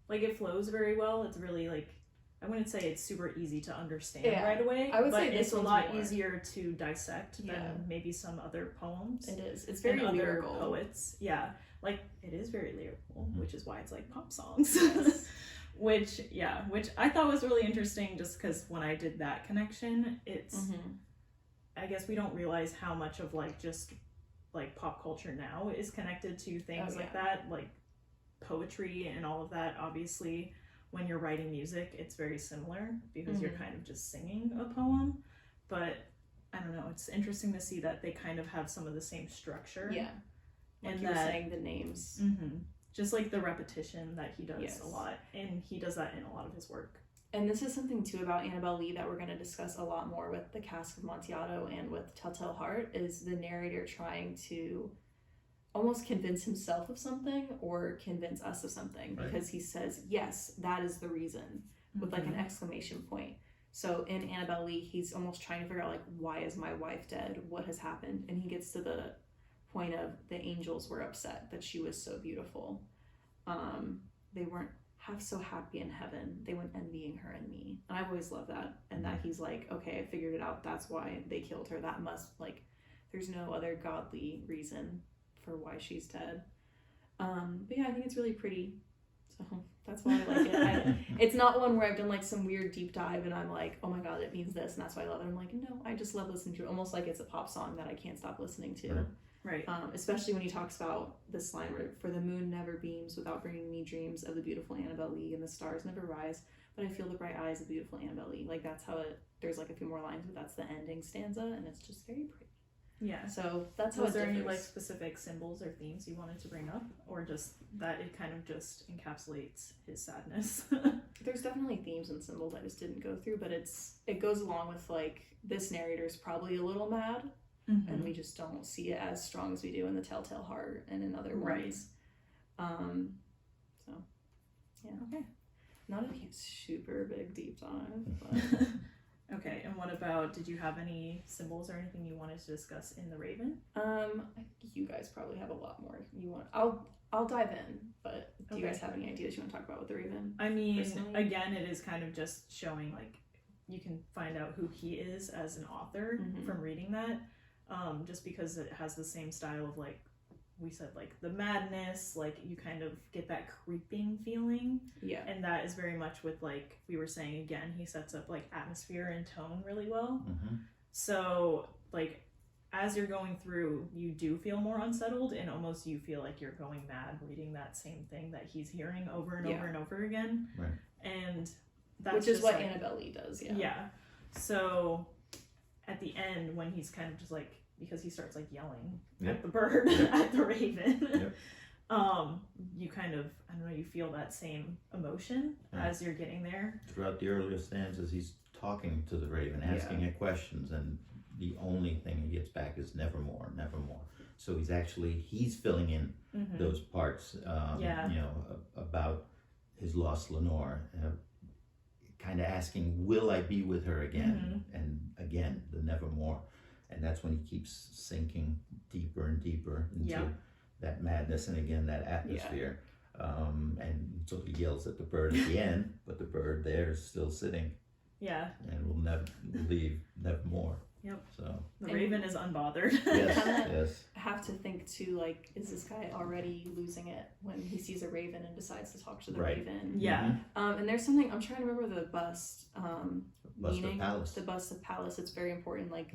like it flows very well. It's really like, I wouldn't say it's super easy to understand right away. I would but say it's a lot easier to dissect than maybe some other poems. It is. It's very lyrical. Other poets, like it is very lyrical, which is why it's like pop songs. which I thought was really interesting, just because when I did that connection, it's I guess we don't realize how much of like just like pop culture now is connected to things like that, like poetry and all of that. Obviously, when you're writing music, it's very similar because you're kind of just singing a poem. But I don't know, it's interesting to see that they kind of have some of the same structure. Yeah. Like and you were saying, the names. Just like the repetition that he does a lot. And he does that in a lot of his work. And this is something too about Annabelle Lee that we're going to discuss a lot more with The Cask of Amontillado and with Telltale Heart, is the narrator trying to almost convince himself of something or convince us of something, because he says, yes, that is the reason, with like an exclamation point. So in Annabelle Lee, he's almost trying to figure out like, why is my wife dead? What has happened? And he gets to the point of the angels were upset that she was so beautiful. They weren't half so happy in heaven. They went envying her and me. And I've always loved that. And that he's like, okay, I figured it out. That's why they killed her. That must, like, there's no other godly reason for why she's dead. But yeah, I think it's really pretty. So that's why I like it. It's not one where I've done like some weird deep dive and I'm like, oh my god, it means this and that's why I love it. I'm like, no, I just love listening to it. Almost like it's a pop song that I can't stop listening to. Right. Especially when he talks about this line where, for the moon never beams without bringing me dreams of the beautiful Annabelle Lee, and the stars never rise, but I feel the bright eyes of the beautiful Annabelle Lee. Like, that's how it, there's like a few more lines, but that's the ending stanza, and it's just very pretty. Yeah. So that's how Was there differs. any like specific symbols or themes you wanted to bring up, or just that it kind of just encapsulates his sadness? There's definitely themes and symbols I just didn't go through, but it goes along with like, this narrator's probably a little mad. And we just don't see it as strong as we do in the Telltale Heart and in other ones. So, yeah. Okay. Not a super big deep dive, but... Okay, and what about, did you have any symbols or anything you wanted to discuss in The Raven? I think you guys probably have a lot more you want. I'll dive in, but do you guys have any ideas you want to talk about with The Raven? I mean, again, it is kind of just showing, like, you can find out who he is as an author from reading that. Just because it has the same style of, like we said, like the madness, like you kind of get that creeping feeling. Yeah. And that is very much with, like we were saying, again, he sets up like atmosphere and tone really well. So like as you're going through, you do feel more unsettled, and almost you feel like you're going mad reading that same thing that he's hearing over and over and over again. Right. And that's which is what like, Annabelle Lee does. Yeah. Yeah. So at the end, when he's kind of just like, because he starts like yelling at the bird, at the raven, you kind of, I don't know, you feel that same emotion as you're getting there. Throughout the earlier stanzas, he's talking to the raven, asking it questions, and the only thing he gets back is nevermore, nevermore. So he's filling in those parts, you know, about his lost Lenore, kind of asking, will I be with her again? And again, the nevermore. And that's when he keeps sinking deeper and deeper into that madness and again that atmosphere. And so he yells at the bird at the end, but the bird there is still sitting. Yeah. And will never leave, nevermore. Yep. So the raven is unbothered. Yes. I have to think too, like, is this guy already losing it when he sees a raven and decides to talk to the raven? Yeah. And there's something, I'm trying to remember the bust meaning. Of Pallas. The bust of Pallas. It's very important. Like,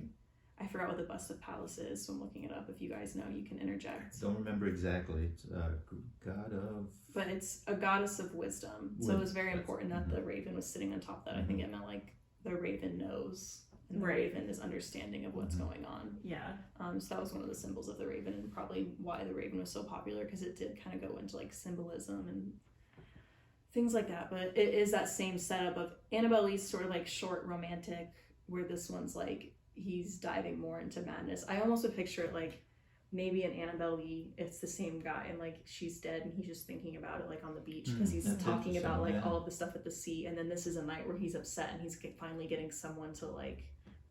I forgot what the bust of Pallas is, so I'm looking it up. If you guys know, you can interject. Don't remember exactly. It's god of... But it's a goddess of wisdom. So it was very important that the raven was sitting on top of that. I think it meant like the raven knows, and the raven is understanding of what's going on. Yeah. So that was one of the symbols of the raven, and probably why the raven was so popular, because it did kind of go into like symbolism and things like that. But it is that same setup of Annabelle Lee's sort of like short romantic, where this one's like he's diving more into madness. I almost would picture it like maybe in Annabelle Lee, it's the same guy, and like she's dead and he's just thinking about it like on the beach, because he's talking about like all of the stuff at the sea, and then this is a night where he's upset and he's finally getting someone to like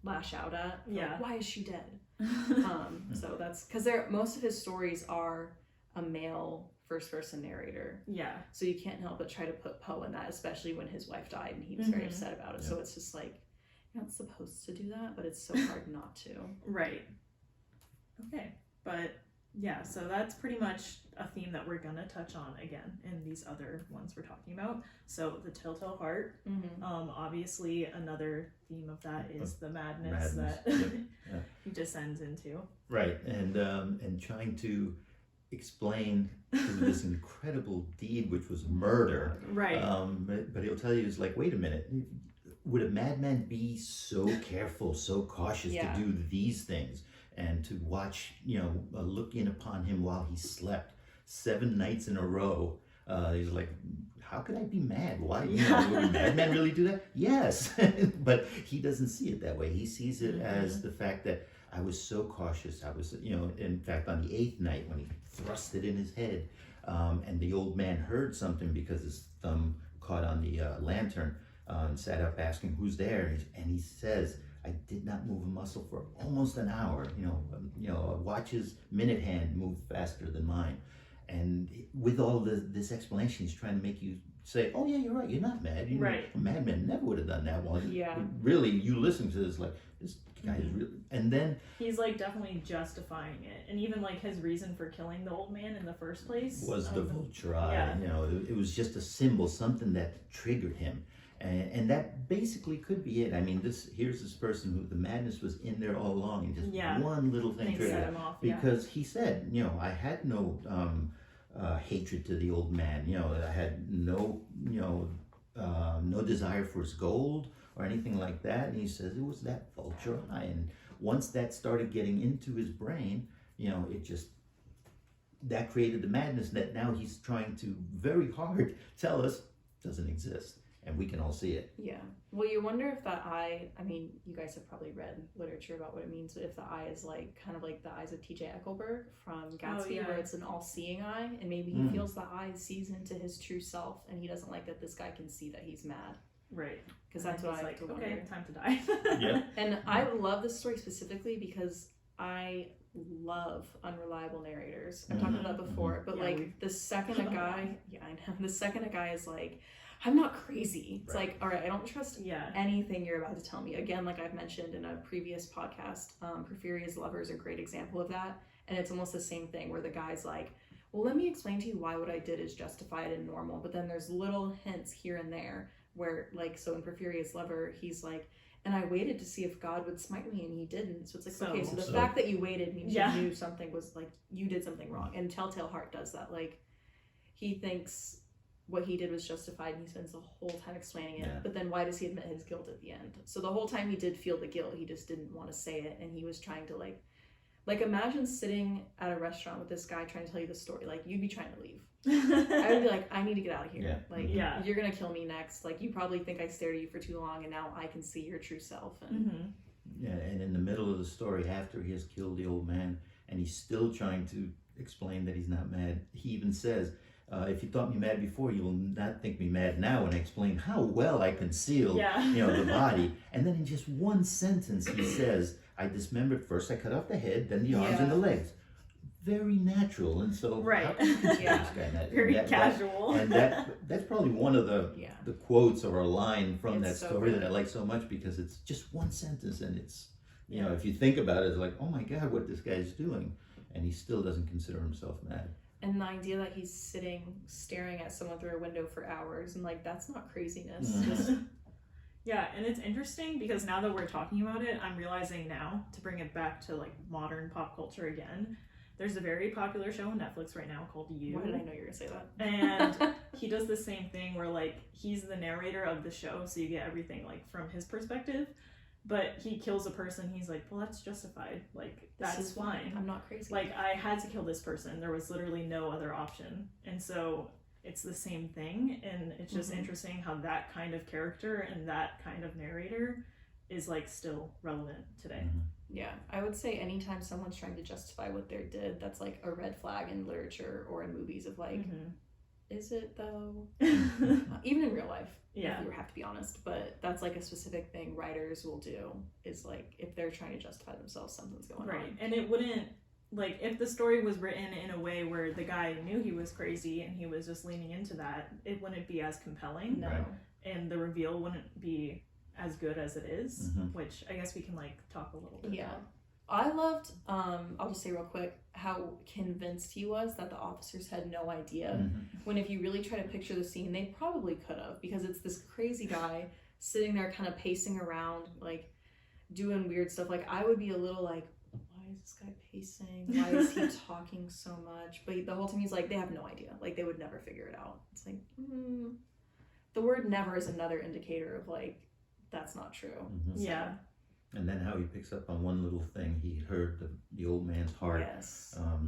lash out at. Yeah. Like, why is she dead? So that's because most of his stories are a male first person narrator. Yeah. So you can't help but try to put Poe in that, especially when his wife died and he was very upset about it. So it's just like, you're not supposed to do that, but it's so hard not to. Right. Okay. But yeah, so that's pretty much a theme that we're gonna touch on again in these other ones we're talking about. So the Telltale Heart, obviously another theme of that is the madness that he descends into. Right, and trying to explain this incredible deed, which was murder. Right. But he'll tell you, it's like, wait a minute, would a madman be so careful, so cautious to do these things? And to watch, look in upon him while he slept 7 nights in a row. He's like, how could I be mad? Why? Would a madman really do that? Yes. But he doesn't see it that way. He sees it as the fact that I was so cautious. I was, in fact, on the 8th night when he thrust it in his head, and the old man heard something because his thumb caught on the lantern, and sat up asking who's there. And he says, I did not move a muscle for almost an hour. A watch's minute hand moved faster than mine. And with all this explanation, he's trying to make you say, oh yeah, you're right, you're not mad. Right. A madman never would have done that. Well, yeah. Really, you listen to this, like, this guy is really... And then... He's like definitely justifying it. And even like his reason for killing the old man in the first place. Was the vulture eye. Yeah. It was just a symbol, something that triggered him. And that basically could be it. I mean, here's this person who the madness was in there all along, and just one little thing triggered him off. Because he said, I had no hatred to the old man. I had no desire for his gold or anything like that. And he says it was that vulture eye. And once that started getting into his brain, that created the madness that now he's trying to very hard tell us doesn't exist. And we can all see it. Yeah. Well, you wonder if that eye, I mean, you guys have probably read literature about what it means, but if the eye is like kind of like the eyes of T.J. Eckleberg from Gatsby, where it's an all-seeing eye, and maybe he feels the eye sees into his true self, and he doesn't like that this guy can see that he's mad. Right. Because that's what I like to wonder. Okay, time to die. Yeah. And I love this story specifically because I love unreliable narrators. I've talked about that before, but like the second a guy, the second a guy is like, I'm not crazy. It's like, all right, I don't trust anything you're about to tell me. Again, like I've mentioned in a previous podcast, Porphyria's Lover is a great example of that. And it's almost the same thing where the guy's like, well, let me explain to you why what I did is justified and normal. But then there's little hints here and there where, like, so in Porphyria's Lover, he's like, and I waited to see if God would smite me, and he didn't. So it's like, okay, so the fact that you waited means you knew something was, like, you did something wrong. And Telltale Heart does that. Like, he thinks what he did was justified, and he spends the whole time explaining it. But then why does he admit his guilt at the end? So the whole time he did feel the guilt, he just didn't want to say it, and he was trying to, like imagine sitting at a restaurant with this guy trying to tell you the story. Like, you'd be trying to leave. I would be like, I need to get out of here. You're gonna kill me next. Like, you probably think I stared at you for too long, and now I can see your true self. And and in the middle of the story, after he has killed the old man, and he's still trying to explain that he's not mad, he even says, if you thought me mad before, you will not think me mad now when I explain how well I conceal the body. And then in just one sentence he says, I dismembered first, I cut off the head, then the arms and the legs. Very natural. And so how can you consider this guy that? Very casual. And that's probably one of the quotes or a line from that story that I like so much, because it's just one sentence, and it's if you think about it, it's like, oh my God, what this guy's doing, and he still doesn't consider himself mad. And the idea that he's sitting staring at someone through a window for hours, and like, that's not craziness. Just Yeah, and it's interesting because now that we're talking about it, I'm realizing now, to bring it back to like modern pop culture again, there's a very popular show on Netflix right now called You. Why did I know you were gonna say that? And he does the same thing where like he's the narrator of the show, so you get everything like from his perspective. But he kills a person, he's like, well, that's justified. Like, that's fine. I'm not crazy. Like, I had to kill this person. There was literally no other option. And so it's the same thing. And it's just interesting how that kind of character and that kind of narrator is like still relevant today. Yeah, I would say anytime someone's trying to justify what they did, that's like a red flag in literature or in movies of like, is it though? Even in real life. Yeah. If we have to be honest, but that's like a specific thing writers will do, is like if they're trying to justify themselves, something's going on. Right. And it wouldn't, like, if the story was written in a way where the guy knew he was crazy and he was just leaning into that, it wouldn't be as compelling. No. Right. And the reveal wouldn't be as good as it is, which I guess we can like talk a little bit about. I loved, I'll just say real quick, how convinced he was that the officers had no idea. When if you really try to picture the scene, they probably could have, because it's this crazy guy sitting there kind of pacing around, like doing weird stuff. Like I would be a little like, why is this guy pacing? Why is he talking so much? But the whole time he's like, they have no idea. Like they would never figure it out. It's like, the word never is another indicator of like, that's not true. So, yeah. And then how he picks up on one little thing. He heard the old man's heart,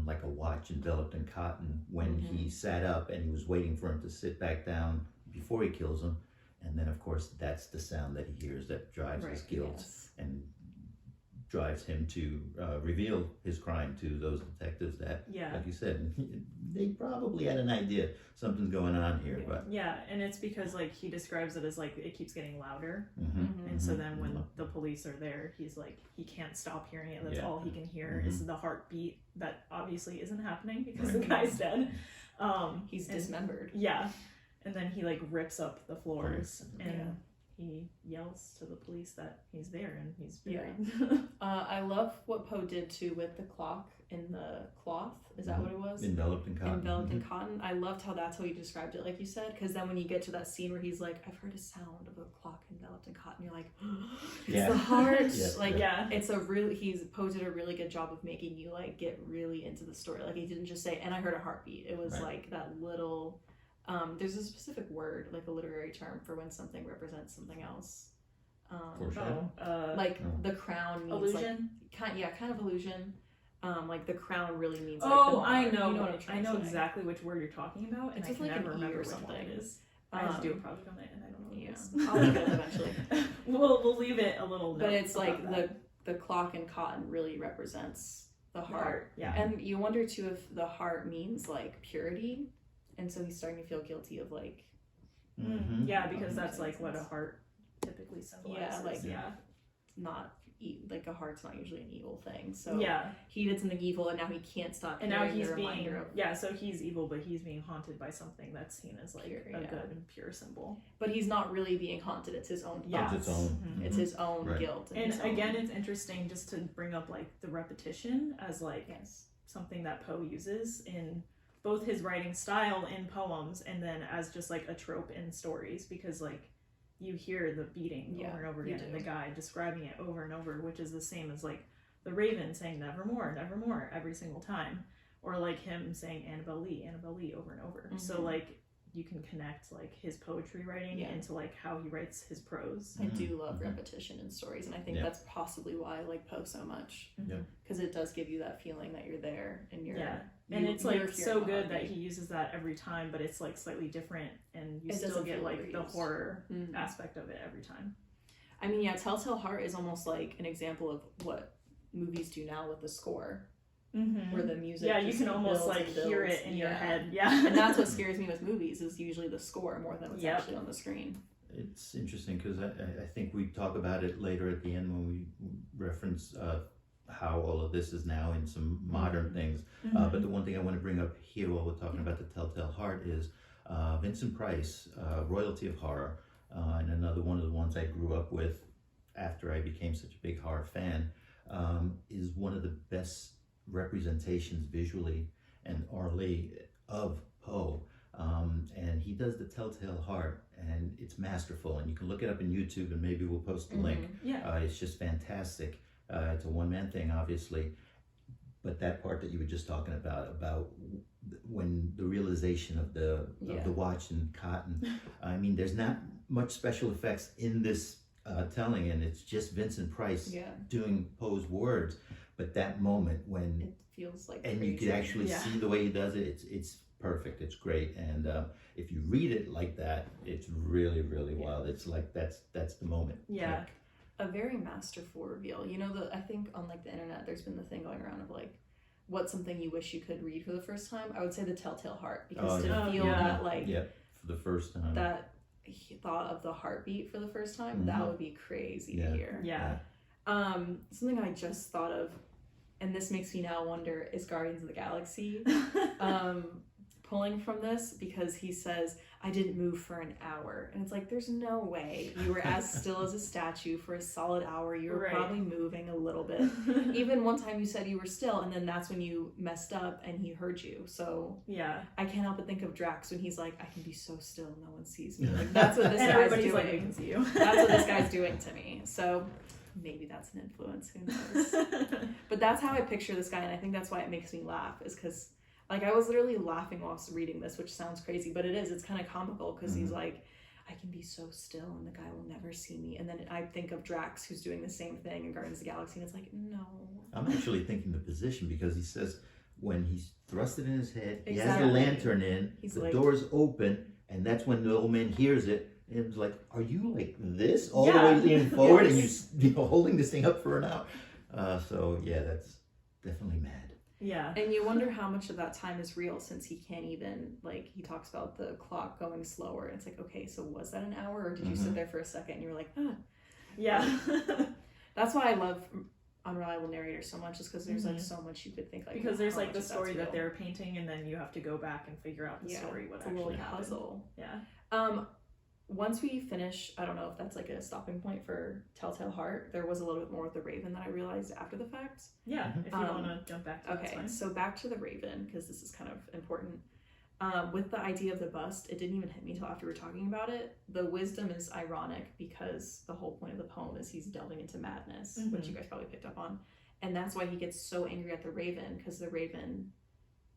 like a watch enveloped in cotton, when he sat up and he was waiting for him to sit back down before he kills him. And then, of course, that's the sound that he hears that drives his guilt and drives him to reveal his crime to those detectives that, like you said, they probably had an idea something's going on here. But and it's because like he describes it as like it keeps getting louder, and so then when the police are there, he's like he can't stop hearing it. That's all he can hear is the heartbeat that obviously isn't happening because the guy's dead. He's dismembered. And then he like rips up the floors and he yells to the police that he's there and he's buried. I love what Poe did too with the clock in the cloth. Is that what it was? Enveloped in cotton. Enveloped in cotton. I loved how that's how he described it, like you said, because then when you get to that scene where he's like, I've heard a sound of a clock enveloped in cotton, you're like, it's the heart. It's a really, Poe did a really good job of making you like get really into the story. Like he didn't just say, and I heard a heartbeat. It was like that little, there's a specific word, like a literary term for when something represents something else. The crown means illusion. Like, kind of illusion. Like the crown really means. Like, I know. You know what I know exactly which word you're talking about, and it's I can like never remember or what something. it is. I have to do a project on it, and I don't know what it is. I'll leave it eventually. We'll leave it a little. But it's like the clock and cotton really represents the heart. And you wonder too if the heart means like purity, and so he's starting to feel guilty of like. Because that's like what a heart typically symbolizes. Not like a heart's not usually an evil thing. So he did something evil, and now he can't stop. And now he's being so he's evil, but he's being haunted by something that's seen as like a good and pure symbol. But he's not really being haunted. It's his own thoughts. It's its own. It's his own guilt. And again, it's interesting just to bring up like the repetition as like something that Poe uses in both his writing style in poems and then as just like a trope in stories, because like you hear the beating over and over again and the guy describing it over and over, which is the same as like the Raven saying nevermore every single time, or like him saying Annabelle Lee over and over. So like you can connect like his poetry writing into like how he writes his prose. I do love repetition in stories, and I think that's possibly why I like Poe so much, because it does give you that feeling that you're there and you're and it's like so good that he uses that every time, but it's like slightly different, and you still get like the horror aspect of it every time. I mean, Telltale Heart is almost like an example of what movies do now with the score. Where the music you can almost like hear it in your head. And that's what scares me with movies, is usually the score more than what's actually on the screen. It's interesting because I think we talk about it later at the end when we reference how all of this is now in some modern things. But the one thing I want to bring up here while we're talking about the Telltale Heart is Vincent Price, Royalty of Horror, and another one of the ones I grew up with after I became such a big horror fan, is one of the best representations visually and orally of Poe. And he does the Telltale Heart, and it's masterful. And you can look it up on YouTube, and maybe we'll post the link. Yeah. It's just fantastic. It's a one-man thing, obviously, but that part that you were just talking about when the realization of the watch and cotton. I mean, there's not much special effects in this telling, and it's just Vincent Price doing Poe's words. But that moment when it feels like, and crazy. you could actually see the way he does it. It's perfect. It's great. And if you read it like that, it's really, really wild. It's like that's the moment. Yeah. Like, a very masterful reveal. You know, I think on like the internet, there's been the thing going around of like, what's something you wish you could read for the first time? I would say the Telltale Heart, because to feel that like for the first time, that thought of the heartbeat for the first time, that would be crazy to hear. Yeah. Something I just thought of, and this makes me now wonder, is Guardians of the Galaxy pulling from this, because he says, I didn't move for an hour. And it's like, there's no way. You were as still as a statue for a solid hour. You were probably moving a little bit. Even one time you said you were still, and then that's when you messed up and he heard you. So I can't help but think of Drax when he's like, I can be so still, no one sees me. Like, that's what this guy's doing. Like, I can see you. That's what this guy's doing to me. So maybe that's an influence, who knows. But that's how I picture this guy, and I think that's why it makes me laugh, is because like I was literally laughing whilst reading this, which sounds crazy, but it is. It's kind of comical, because he's like, I can be so still and the guy will never see me. And then I think of Drax, who's doing the same thing in Guardians of the Galaxy, and it's like, no. I'm actually thinking the position, because he says when he's thrust it in his head, he has the lantern in, the like, door's open, and that's when the old man hears it. And it was like, are you like this all the way leaning forward and you holding this thing up for an hour? So yeah, that's definitely mad. Yeah. And you wonder how much of that time is real, since he can't even, like, he talks about the clock going slower. It's like, okay, so was that an hour, or did you sit there for a second and you were like, ah. Yeah. That's why I love Unreliable Narrators so much, is because there's like so much you could think, like, because there's like the story that they're painting, and then you have to go back and figure out the story, what actually happened. Puzzle. Yeah. Once we finish, I don't know if that's like a stopping point for Telltale Heart, there was a little bit more with the Raven that I realized after the fact. Yeah, if you want to jump back to that. Okay, so back to the Raven, because this is kind of important. With the idea of the bust, it didn't even hit me until after we were talking about it. The wisdom is ironic, because the whole point of the poem is he's delving into madness, which you guys probably picked up on. And that's why he gets so angry at the Raven, because the Raven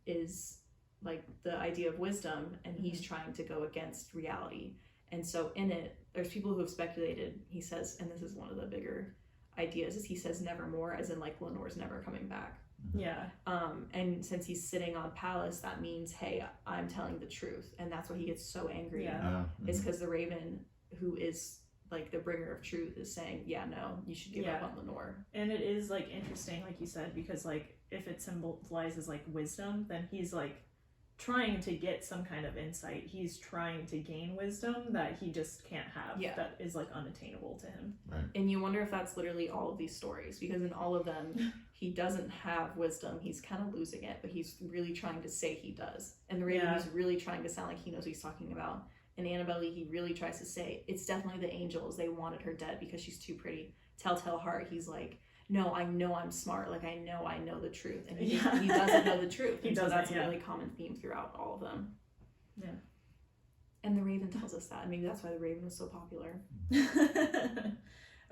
is like the idea of wisdom, and he's trying to go against reality. And so in it, there's people who have speculated, he says, and this is one of the bigger ideas, is he says nevermore, as in like Lenore's never coming back. Yeah. And since he's sitting on Palace, that means, hey, I'm telling the truth. And that's why he gets so angry. Yeah. Is because the Raven, who is like the bringer of truth, is saying, yeah, no, you should give up on Lenore. And it is like interesting, like you said, because like if it symbolizes like wisdom, then he's like trying to get some kind of insight. He's trying to gain wisdom that he just can't have, that is like unattainable to him. Right. And you wonder if that's literally all of these stories, because in all of them he doesn't have wisdom. He's kind of losing it, but he's really trying to say he does. And the Raven, he's really trying to sound like he knows what he's talking about. And Annabelle, he really tries to say, it's definitely the angels, they wanted her dead because she's too pretty. Telltale Heart, he's like, no, I know I'm smart. Like, I know the truth. And he doesn't know the truth. And so that's a really common theme throughout all of them. Yeah. And the Raven tells us that. Maybe that's why the Raven was so popular.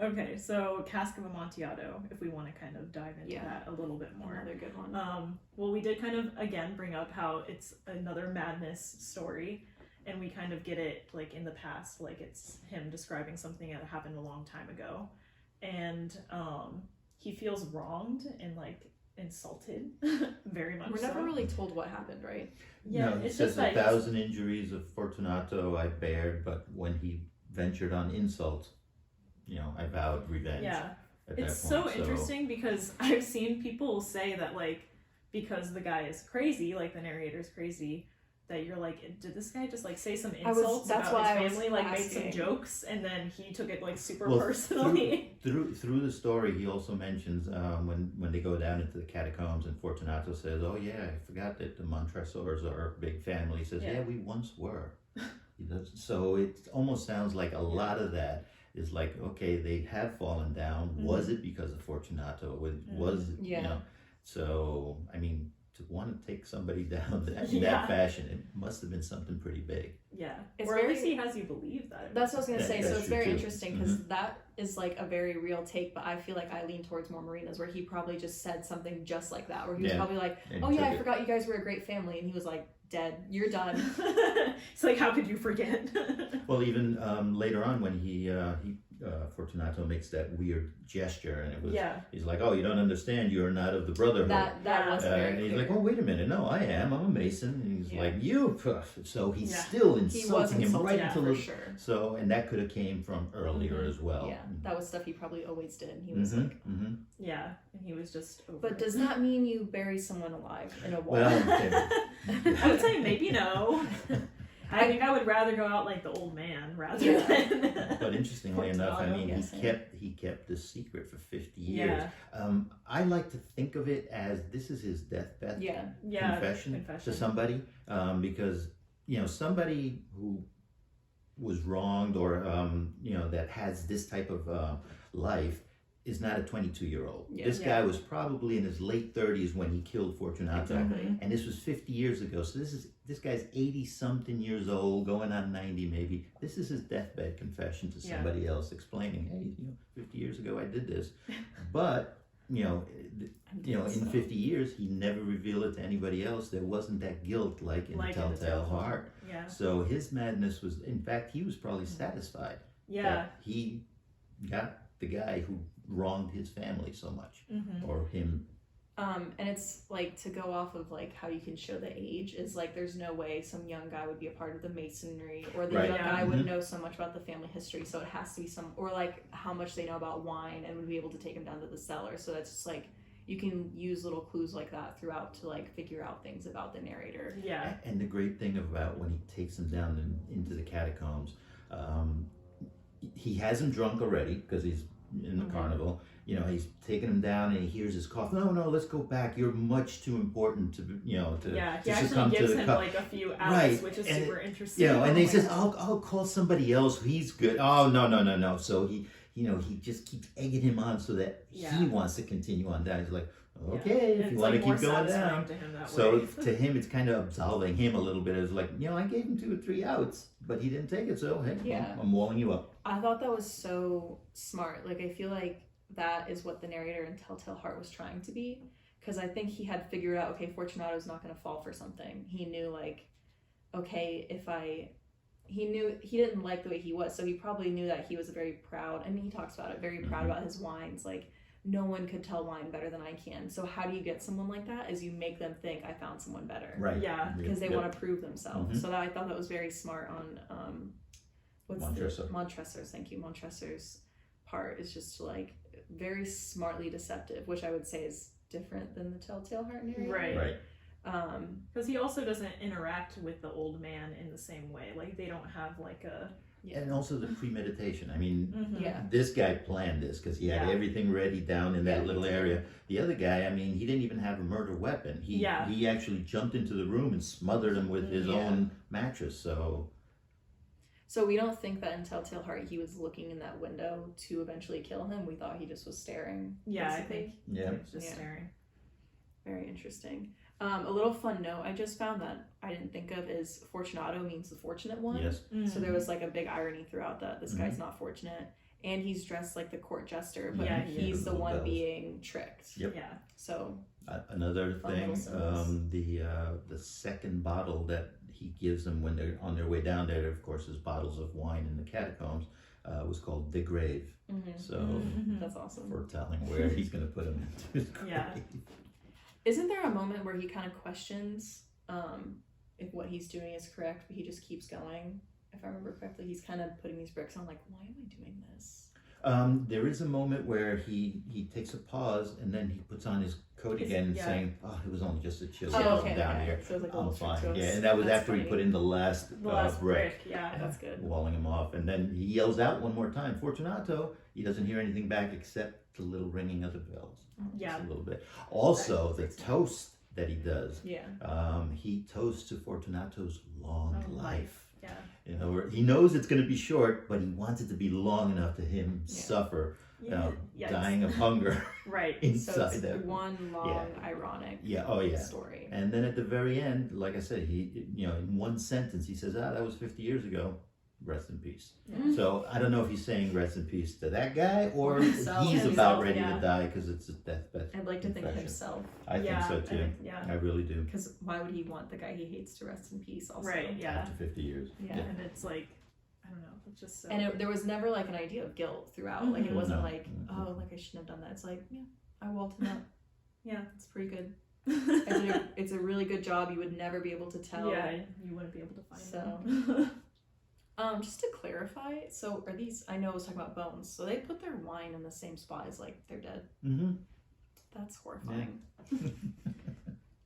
Okay, so Cask of Amontillado, if we want to kind of dive into that a little bit more. Another good one. Well, we did kind of, again, bring up how it's another madness story. And we kind of get it, like, in the past. Like, it's him describing something that happened a long time ago. And, he feels wronged and like insulted very much. We're never really told what happened, right? Yeah, no, it's just 1,000 injuries of Fortunato I bared, but when he ventured on insult, I vowed revenge. Yeah, it's so interesting, because I've seen people say that like because the guy is crazy, like the narrator's crazy, that you're like, did this guy just like say some insults about his family, like made some jokes, and then he took it like super personally? Through the story, he also mentions when they go down into the catacombs, and Fortunato says, "Oh yeah, I forgot that the Montresors are a big family." He says, "Yeah, we once were." He does. So it almost sounds like a lot of that is like, okay, they have fallen down. Was it because of Fortunato? Was So I mean, to want to take somebody down in that fashion, it must have been something pretty big. Yeah. It's or at least he has you believe that. That's what I was going to say. So it's very too. interesting because that is like a very real take, but I feel like I lean towards more Marina's, where he probably just said something just like that, where he was probably like, oh yeah, I forgot you guys were a great family. And he was like, dead, you're done. It's like, how could you forget? Well, even later on when he Fortunato makes that weird gesture, and it was he's like, oh, you don't understand, you're not of the brotherhood. That was very and he's clear. like, oh, wait a minute, no, I am, I'm a Mason. And he's like, you, so he's still insulting him right until for sure. So, and that could have came from earlier as well. Yeah, that was stuff he probably always did. He was like, yeah, and he was just over but does not mean you bury someone alive in a wall. Well, I would say maybe no. I think I would rather go out like the old man rather than. But interestingly enough, I mean, he kept this secret for 50 years. I like to think of it as this is his deathbed confession to somebody, because somebody who was wronged or that has this type of life is not a 22-year-old. This guy was probably in his late 30s when he killed Fortunato, and this was 50 years ago. So this guy's 80-something years old, going on 90 maybe. This is his deathbed confession to somebody else, explaining, hey, 50 years ago I did this, but in 50 years he never revealed it to anybody else. There wasn't that guilt like in the Telltale Heart. Yeah. So his madness was, in fact, he was probably satisfied. Yeah. He got the guy who wronged his family so much, or him. And it's like, to go off of like how you can show the age is like, there's no way some young guy would be a part of the Masonry, or the young guy would know so much about the family history. So it has to be or like how much they know about wine and would be able to take him down to the cellar. So that's just like, you can use little clues like that throughout to like figure out things about the narrator. Yeah. And the great thing about when he takes him down into the catacombs, he has him drunk already because he's in the carnival. He's taking him down and he hears his cough. No, let's go back. You're much too important to he to actually succumb gives to the him like a few outs, which is super interesting. And he says, I'll call somebody else. He's good. Oh, no. So he just keeps egging him on so that he wants to continue on down. He's like, okay, if you want to keep going down. So to him, it's kind of absolving him a little bit. It's like, I gave him 2 or 3 outs, but he didn't take it. So hey, I'm walling you up. I thought that was so smart. Like, I feel like that is what the narrator in Telltale Heart was trying to be, because I think he had figured out, okay, Fortunato's not going to fall for something. He knew, like, okay, he knew he didn't like the way he was, so he probably knew that he was very proud, and he talks about it, very proud about his wines. Like, no one could tell wine better than I can. So how do you get someone like that? Is you make them think, I found someone better. Right. Yeah. Because they want to prove themselves. So I thought that was very smart on Montresor's. Thank you. Montresor's part is just like very smartly deceptive, which I would say is different than the Telltale Heart narrator. Right. Because he also doesn't interact with the old man in the same way. Like, they don't have like a... And also the premeditation. I mean, this guy planned this because he had everything ready down in that little area. The other guy, I mean, he didn't even have a murder weapon. He actually jumped into the room and smothered him with his own mattress. So we don't think that in Telltale Heart he was looking in that window to eventually kill him. We thought he just was staring. Yeah, basically. I think he was just staring. Very interesting. A little fun note I just found that I didn't think of is Fortunato means the fortunate one. Yes. So there was like a big irony throughout that. This guy's not fortunate, and he's dressed like the court jester, but he's the one being tricked. Yep. Yeah. So another thing, the second bottle that he gives them when they're on their way down there, of course, is bottles of wine in the catacombs, was called the grave. So that's awesome. Foretelling where he's going to put him into his grave. Yeah. Isn't there a moment where he kind of questions if what he's doing is correct, but he just keeps going? If I remember correctly, he's kind of putting these bricks on, like, why am I doing this? There is a moment where he takes a pause and then he puts on his coat again, saying, "Oh, it was only just a chill down here. So it was like I'm fine." Yeah, and that was after he put in the last brick. Yeah, that's good. Walling him off, and then he yells out one more time, "Fortunato!" He doesn't hear anything back except the little ringing of the bells. Yeah, just a little bit. Also, the toast that he does. Yeah. He toasts to Fortunato's long life. Yeah. You know, he knows it's going to be short, but he wants it to be long enough to him suffer dying of hunger. Right. Inside so it's that one long ironic story. And then at the very end, like I said, he, in one sentence, he says, that was 50 years ago. Rest in peace. Yeah. So I don't know if he's saying rest in peace to that guy or Himself. he's about ready Yeah. to die because it's a deathbed. I'd like to think confession. himself. I think so too. Yeah. I really do. Because why would he want the guy he hates to rest in peace also? Right, yeah. After 50 years. Yeah. And it's like, I don't know, it's just so... And there was never like an idea of guilt throughout. Like it wasn't No. like, oh, like I shouldn't have done that. It's like, yeah, I walled him up. Yeah. It's pretty good. It's a really good job. You would never be able to tell. Yeah, you wouldn't be able to find So- them. Just to clarify, so are these, I know I was talking about bones, so they put their wine in the same spot as like they're dead. Mm-hmm. That's horrifying.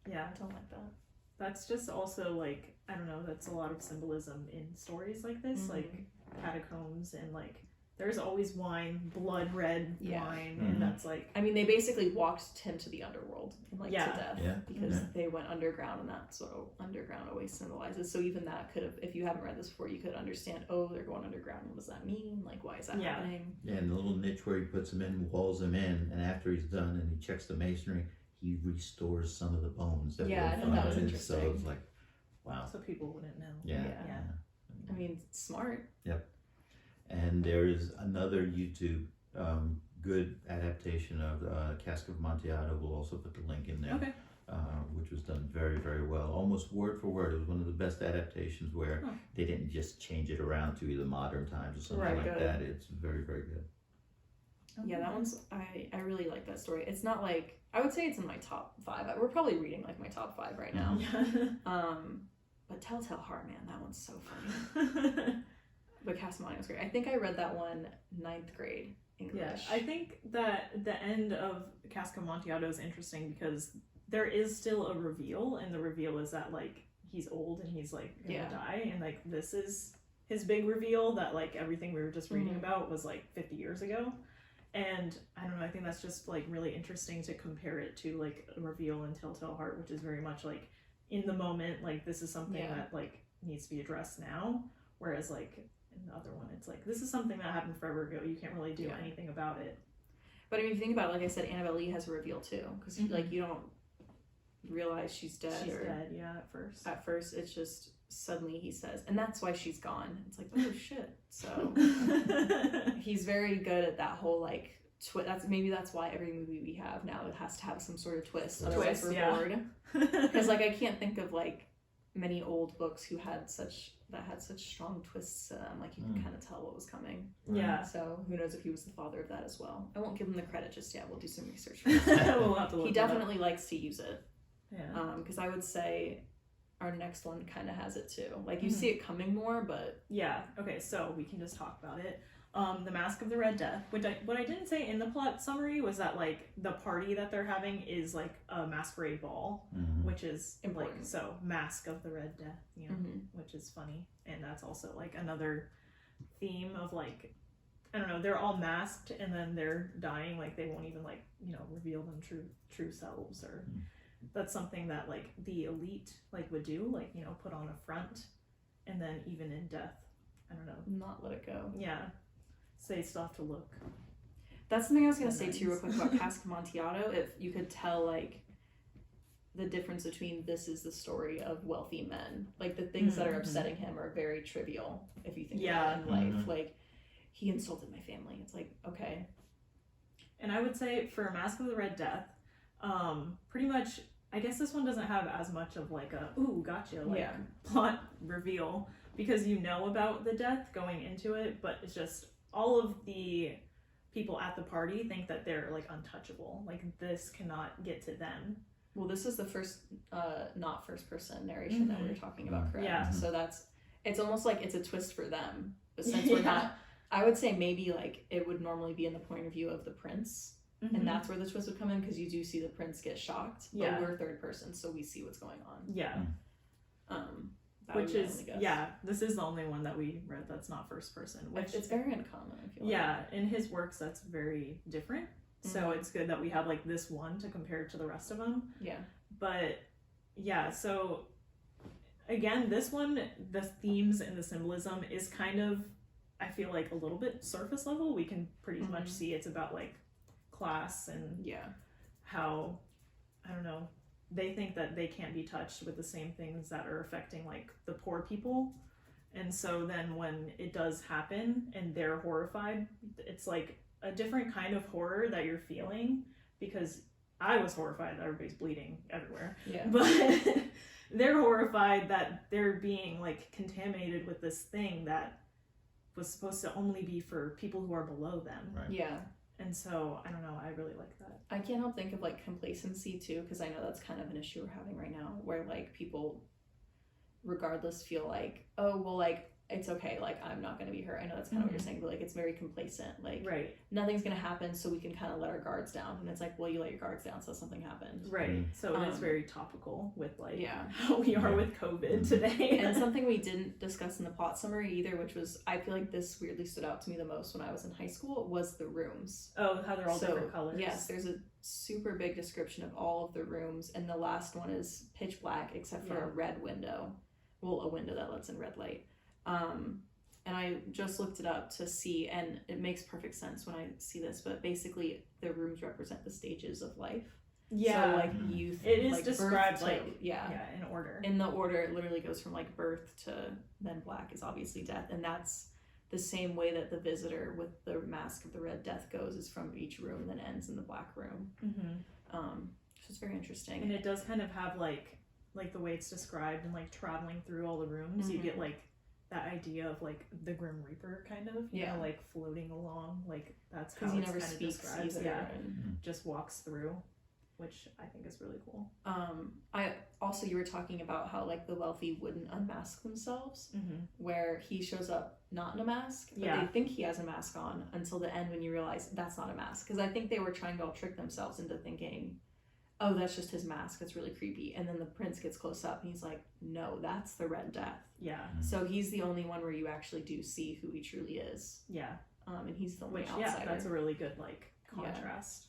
Yeah. I don't like that. That's just also like, I don't know, that's a lot of symbolism in stories like this, Mhm. like catacombs, and like there's always wine, blood red Yeah. wine, Mhm. and that's like, I mean, they basically walked him to the underworld and like Yeah. to death Yeah. because Yeah. they went underground, and that's what underground always symbolizes. So even that could have, if you haven't read this before, you could understand. Oh, they're going underground. What does that mean? Like, why is that Yeah. happening? Yeah, and the little niche where he puts them in, walls them in, and after he's done and he checks the masonry, he restores some of the bones that Yeah, were I thought that was found. interesting. So it's like, wow. so people wouldn't know. Yeah. Yeah. I mean, it's smart. And there is another YouTube good adaptation of Cask of Amontillado. We'll also put the link in there, Okay. which was done very, very well, almost word for word. It was one of the best adaptations where Huh. they didn't just change it around to either modern times or something Right, like good. that. It's very, very good. Yeah, that one's, I really like that story. It's not like, I would say it's in my top 5. We're probably reading like my top 5 right now. Yeah. But Telltale Heart, man, that one's so funny. But Castamania was great. I think I read that one 9th grade English. Yeah, I think that the end of Cask of Amontillado is interesting because there is still a reveal, and the reveal is that like he's old and he's like gonna die, and like this is his big reveal that like everything we were just reading about was like 50 years ago. And I don't know, I think that's just like really interesting to compare it to like a reveal in Telltale Heart, which is very much like in the moment, like this is something that like needs to be addressed now, whereas like in the other one it's like this is something that happened forever ago, you can't really do anything about it. But I mean, if you think about it, like I said, Annabelle Lee has a reveal too, because like you don't realize she's dead. She's dead, yeah, at first. At first, it's just suddenly he says, and that's why she's gone. It's like, oh shit. So he's very good at that whole like that's why every movie we have now it has to have some sort of twist. Otherwise we're bored. Because like I can't think of like many old books who had such strong twists to them. Like you can kind of tell what was coming. Yeah. So who knows if he was the father of that as well. I won't give him the credit just yet. We'll do some research. We'll have to look He definitely likes to use it. Yeah. Because I would say our next one kind of has it too. Like you see it coming more, but yeah. Okay, so we can just talk about it. The Mask of the Red Death. What I didn't say in the plot summary was that like the party that they're having is like a masquerade ball, which is important. Like so Mask of the Red Death, you know, which is funny, and that's also like another theme of like I don't know, they're all masked and then they're dying, like they won't even like reveal them true selves, or that's something that like the elite like would do, like put on a front, and then even in death, I don't know, not let it go. Yeah. Say stuff to look. That's something I was going to say too real quick about Cask of Amontillado. If you could tell like the difference between this is the story of wealthy men, like the things that are upsetting him are very trivial if you think about it in life. Like he insulted my family. It's like, okay. And I would say for Mask of the Red Death, pretty much I guess this one doesn't have as much of like a ooh gotcha like plot reveal, because about the death going into it, but it's just all of the people at the party think that they're like untouchable, like this cannot get to them. Well, this is the first not first person narration that we were talking about, correct? Yeah. So it's almost like it's a twist for them, but since we're not, I would say maybe like it would normally be in the point of view of the prince, and that's where the twist would come in, because you do see the prince get shocked, but we're third person, so we see what's going on. Which is this is the only one that we read that's not first person, which it's very uncommon, I feel like. In his works that's very different, so it's good that we have like this one to compare to the rest of them. But so again, this one, the themes and the symbolism is kind of I feel like a little bit surface level. We can pretty much see it's about like class and how, I don't know, they think that they can't be touched with the same things that are affecting like the poor people. And so then when it does happen and they're horrified, it's like a different kind of horror that you're feeling, because I was horrified that everybody's bleeding everywhere. Yeah. But they're horrified that they're being like contaminated with this thing that was supposed to only be for people who are below them. Right. Yeah. And so, I don't know, I really like that. I can't help think of like complacency too, because I know that's kind of an issue we're having right now, where like people regardless feel like, oh well, like it's okay, like I'm not gonna be hurt. I know that's kind of what you're saying, but like it's very complacent, like nothing's gonna happen, so we can kind of let our guards down. And it's like, well, you let your guards down, so something happened. Right. So it is very topical with like how we are with COVID today. And something we didn't discuss in the plot summary either, which was, I feel like this weirdly stood out to me the most when I was in high school, was the rooms. Oh, how they're all different colors. Yes, there's a super big description of all of the rooms, and the last one is pitch black except for a red window. Well, a window that lets in red light. And I just looked it up to see, and it makes perfect sense when I see this, but basically the rooms represent the stages of life. Yeah. So like youth. It is like described to, like, in order. In the order, it literally goes from like birth to then black is obviously death. And that's the same way that the visitor with the mask of the Red Death goes, is from each room and then ends in the black room. So it's very interesting. And it does kind of have like the way it's described and like traveling through all the rooms, you get like that idea of like the Grim Reaper kind of, you know, like floating along, like that's how he it's never kind of speaks described. either, Just walks through, which I think is really cool. I also, you were talking about how like the wealthy wouldn't unmask themselves, where he shows up not in a mask, but they think he has a mask on until the end when you realize that's not a mask, because I think they were trying to all trick themselves into thinking, oh, that's just his mask, that's really creepy. And then the prince gets close up and he's like, no, that's the Red Death. Yeah. So he's the only one where you actually do see who he truly is. Yeah. And he's the only outsider. Yeah, that's a really good like contrast.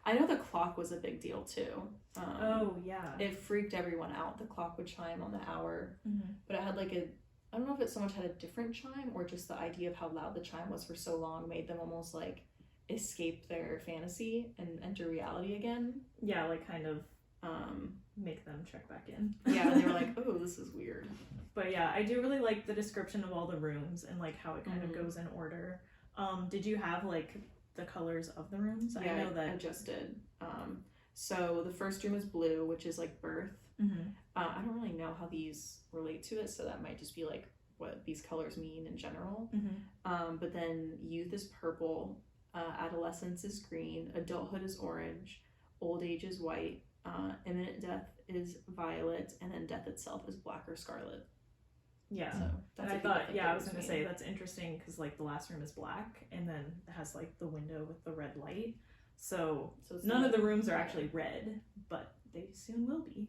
I know the clock was a big deal too. Oh yeah. It freaked everyone out. The clock would chime on the hour, but it had like I don't know if it so much had a different chime, or just the idea of how loud the chime was for so long made them almost like escape their fantasy and enter reality again. Yeah, like kind of make them check back in. Yeah, and they were like, oh, this is weird. But yeah, I do really like the description of all the rooms and like how it kind of goes in order. Did you have like the colors of the rooms? Yeah, I know that I just did. So the first room is blue, which is like birth. I don't really know how these relate to it, so that might just be like what these colors mean in general. But then youth is purple, adolescence is green, adulthood is orange, old age is white, imminent death is violet, and then death itself is black or scarlet. Yeah. So and I thought, I was gonna say that's interesting because like the last room is black and then it has like the window with the red light. So none of the rooms are actually red, but they soon will be.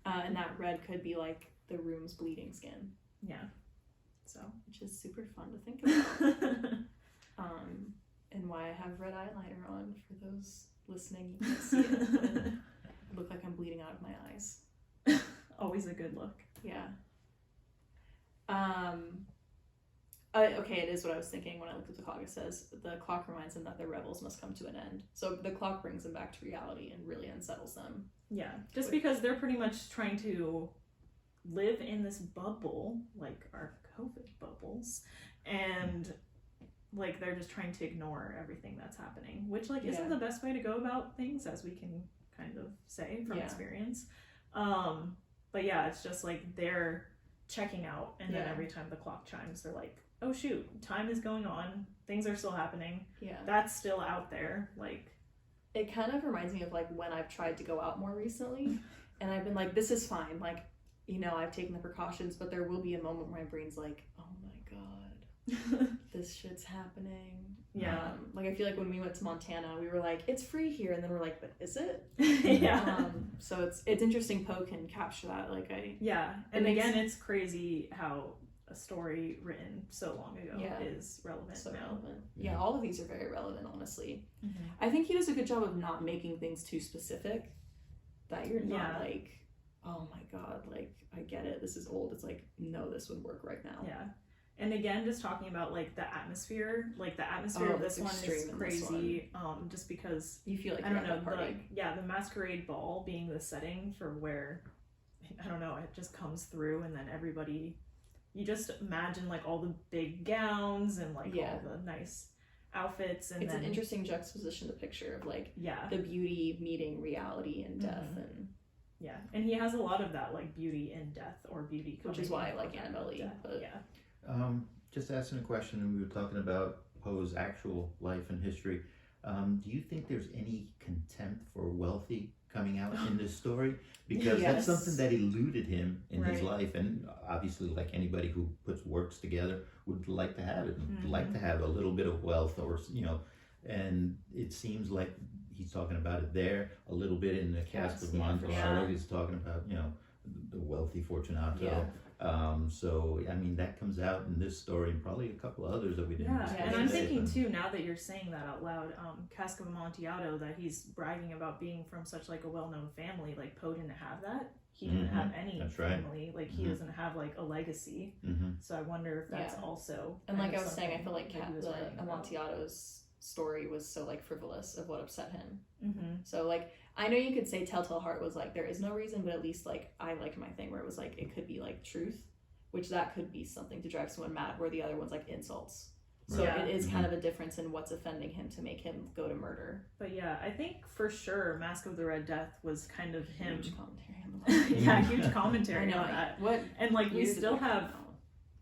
And that red could be like the room's bleeding skin. Yeah. So, which is super fun to think about. And why I have red eyeliner on, for those listening, you can't see it, but I look like I'm bleeding out of my eyes. Always a good look. Yeah. Okay, it is what I was thinking when I looked at the clock. It says the clock reminds them that their rebels must come to an end. So the clock brings them back to reality and really unsettles them. Yeah, just because they're pretty much trying to live in this bubble, like our COVID bubbles, and like they're just trying to ignore everything that's happening, which like isn't the best way to go about things, as we can kind of say from experience. But yeah, it's just like they're checking out, and then every time the clock chimes, they're like, oh shoot, time is going on, things are still happening, that's still out there. Like, it kind of reminds me of like when I've tried to go out more recently and I've been like, this is fine, like, you know, I've taken the precautions, but there will be a moment where my brain's like, oh my god, this shit's happening. Yeah. Like I feel like when we went to Montana, we were like, it's free here, and then we're like, but is it? So it's interesting Poe can capture that. Like and again, it's crazy how a story written so long ago is relevant now. Relevant. Yeah, all of these are very relevant, honestly. I think he does a good job of not making things too specific, that you're not like, oh my god, like I get it, this is old. It's like, no, this would work right now. And again, just talking about like the atmosphere of this one is crazy. Just because you feel like I don't know, the masquerade ball being the setting for where, I don't know, it just comes through, and then everybody, you just imagine like all the big gowns and like all the nice outfits, and it's an interesting juxtaposition to picture of like the beauty meeting reality and death. And and he has a lot of that, like beauty in death, or beauty coming, which is why I like Annabelle Lee. Just asking a question, and we were talking about Poe's actual life and history. Do you think there's any contempt for wealthy coming out in this story? Because that's something that eluded him in his life, and obviously, like anybody who puts works together, would like to have it, like to have a little bit of wealth, or and it seems like he's talking about it there, a little bit in the Cask of Amontillado. He's talking about the wealthy Fortunato. So I mean, that comes out in this story, and probably a couple of others that we didn't. And I'm thinking too, now that you're saying that out loud, Cask of Amontillado, that he's bragging about being from such like a well-known family. Like Poe didn't have that. He didn't have any family. Like he doesn't have like a legacy. So I wonder if that's also. And like I was saying, I feel like the Amontillado's story was so like frivolous of what upset him. So like, I know you could say Telltale Heart was like, there is no reason, but at least like I liked my thing where it was like, it could be like truth, which that could be something to drive someone mad, where the other one's like insults. So it is kind of a difference in what's offending him to make him go to murder. But I think for sure Mask of the Red Death was kind of him. Huge commentary on the huge commentary on that. What? And like we still have,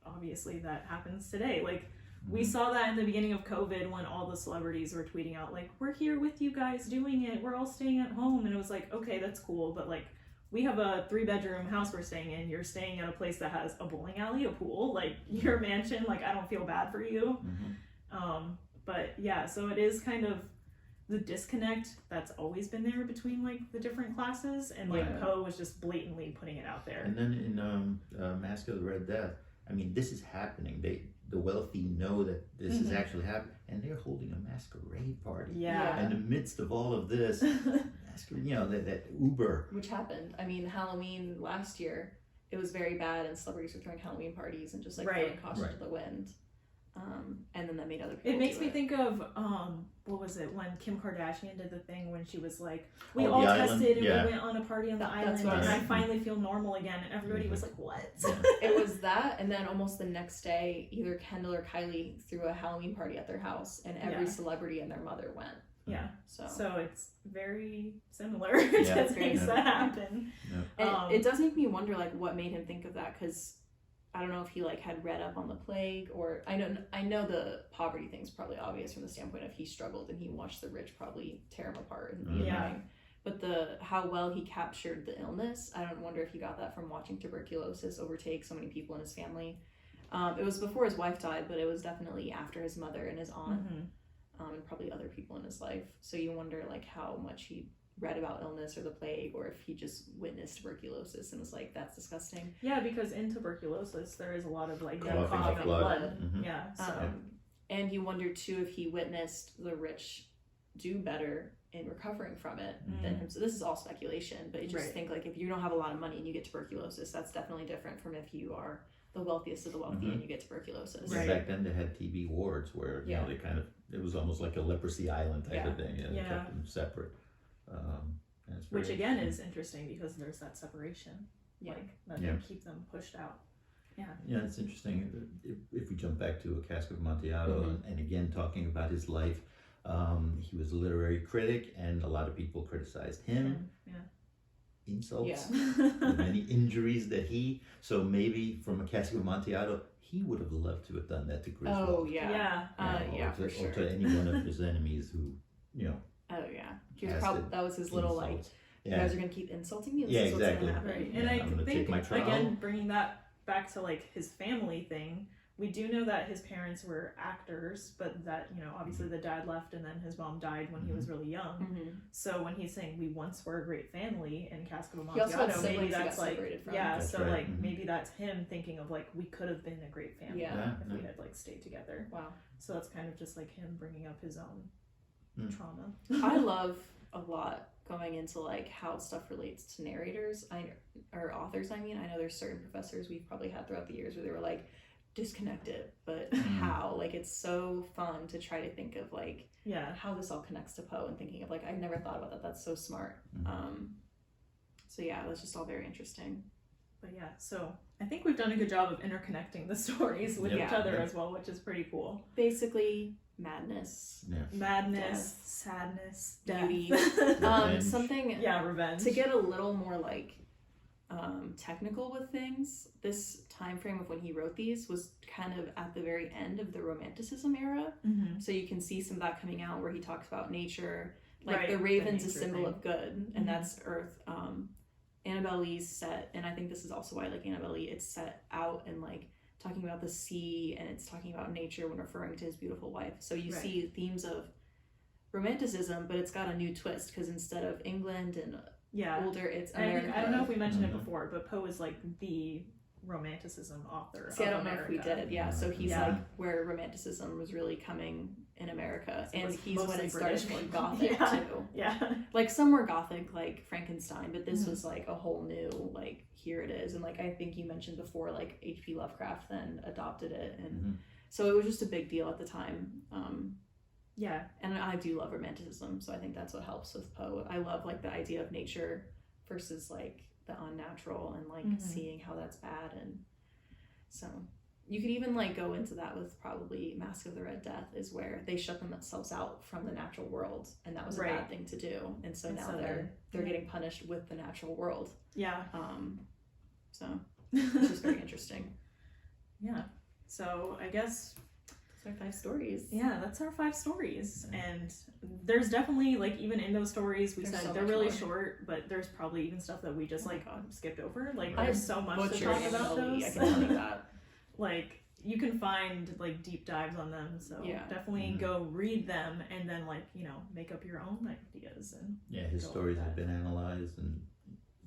obviously that happens today. Like we saw that in the beginning of COVID, when all the celebrities were tweeting out like, we're here with you guys doing it, we're all staying at home. And it was like, okay, that's cool, but like, we have a 3-bedroom house we're staying in. You're staying at a place that has a bowling alley, a pool, like your mansion. Like, I don't feel bad for you. But so it is kind of the disconnect that's always been there between like the different classes, and like Poe was just blatantly putting it out there. And then in Mask of the Red Death, I mean, this is happening. The wealthy know that this is actually happening, and they're holding a masquerade party. In the midst of all of this, that Uber, which happened. I mean, Halloween last year, it was very bad, and celebrities were throwing Halloween parties and just like throwing caution to the wind. And then that made other people. It makes me think of what was it, when Kim Kardashian did the thing when she was like, we all tested and we went on a party on the island, and I finally feel normal again, and everybody was like, what? It was that, and then almost the next day, either Kendall or Kylie threw a Halloween party at their house, and every celebrity and their mother went. So it's very similar to things that happen. And it does make me wonder like what made him think of that, because I don't know if he like had read up on the plague, or I know the poverty thing's probably obvious from the standpoint of he struggled and he watched the rich probably tear him apart and be annoying. But how well he captured the illness, I don't wonder if he got that from watching tuberculosis overtake so many people in his family. It was before his wife died, but it was definitely after his mother and his aunt, and probably other people in his life. So you wonder like how much he read about illness or the plague, or if he just witnessed tuberculosis and was like, that's disgusting. Because in tuberculosis there is a lot of like coughing of blood. And you wonder too if he witnessed the rich do better in recovering from it than him. So this is all speculation, but you just think like, if you don't have a lot of money and you get tuberculosis, that's definitely different from if you are the wealthiest of the wealthy and you get tuberculosis. Back then they had TB wards where they kind of, it was almost like a leprosy island type of thing. They kept them separate. Which again is interesting because there's that separation, like that they keep them pushed out. It's interesting. If we jump back to a Cask of Amontillado, and again talking about his life, he was a literary critic, and a lot of people criticized him. Insults, many injuries that so maybe from a Cask of Amontillado, he would have loved to have done that to Griswold. For sure. Or to any one of his enemies who, he was probably, that was his little like, you guys are gonna keep insulting me. This is what's gonna happen. And I think again, bringing that back to like his family thing, we do know that his parents were actors, but that obviously the dad left and then his mom died when he was really young. So when he's saying we once were a great family in Cask of Amontillado, maybe that's like maybe that's him thinking of like, we could have been a great family if we had like stayed together. So that's kind of just like him bringing up his own trauma. I love a lot going into like how stuff relates to narrators or authors. I mean, I know there's certain professors we've probably had throughout the years where they were like, disconnected, but how? Like, it's so fun to try to think of like how this all connects to Poe, and thinking of like, I never thought about that. That's so smart. So yeah, that's just all very interesting. But yeah, so I think we've done a good job of interconnecting the stories with each other as well, which is pretty cool. Basically, madness, madness, sadness, beauty, something. Yeah, revenge. To get a little more like technical with things, this time frame of when he wrote these was kind of at the very end of the Romanticism era. So you can see some of that coming out where he talks about nature, like the raven's a symbol of good, and that's Earth. Annabelle Lee's set, and I think this is also why I like Annabelle Lee, it's set out and like talking about the sea, and it's talking about nature when referring to his beautiful wife. So you see themes of Romanticism, but it's got a new twist, because instead of England and older, it's America. I don't know if we mentioned it before, but Poe is like the Romanticism author. See, I don't know if we did. Yeah, so he's like where Romanticism was really coming in America, so and he's when it started going Gothic too. Yeah, like some were Gothic, like Frankenstein, but this was like a whole new, like, here it is. And like I think you mentioned before, like H.P. Lovecraft then adopted it, and so it was just a big deal at the time. And I do love Romanticism, so I think that's what helps with Poe. I love like the idea of nature versus like the unnatural, and like seeing how that's bad. And so you could even like go into that with probably Mask of the Red Death, is where they shut themselves out from the natural world, and that was a bad thing to do, and so now they're getting punished with the natural world. So it's just very interesting. So I guess our 5 stories. Yeah, that's our 5 stories. And there's definitely, like, even in those stories, we said so they're really short, but there's probably even stuff that we just skipped over. Like, there's so much to talk about those. I can tell you that. Like, you can find like deep dives on them, so definitely go read them, and then like, you know, make up your own ideas. And his stories have been analyzed, and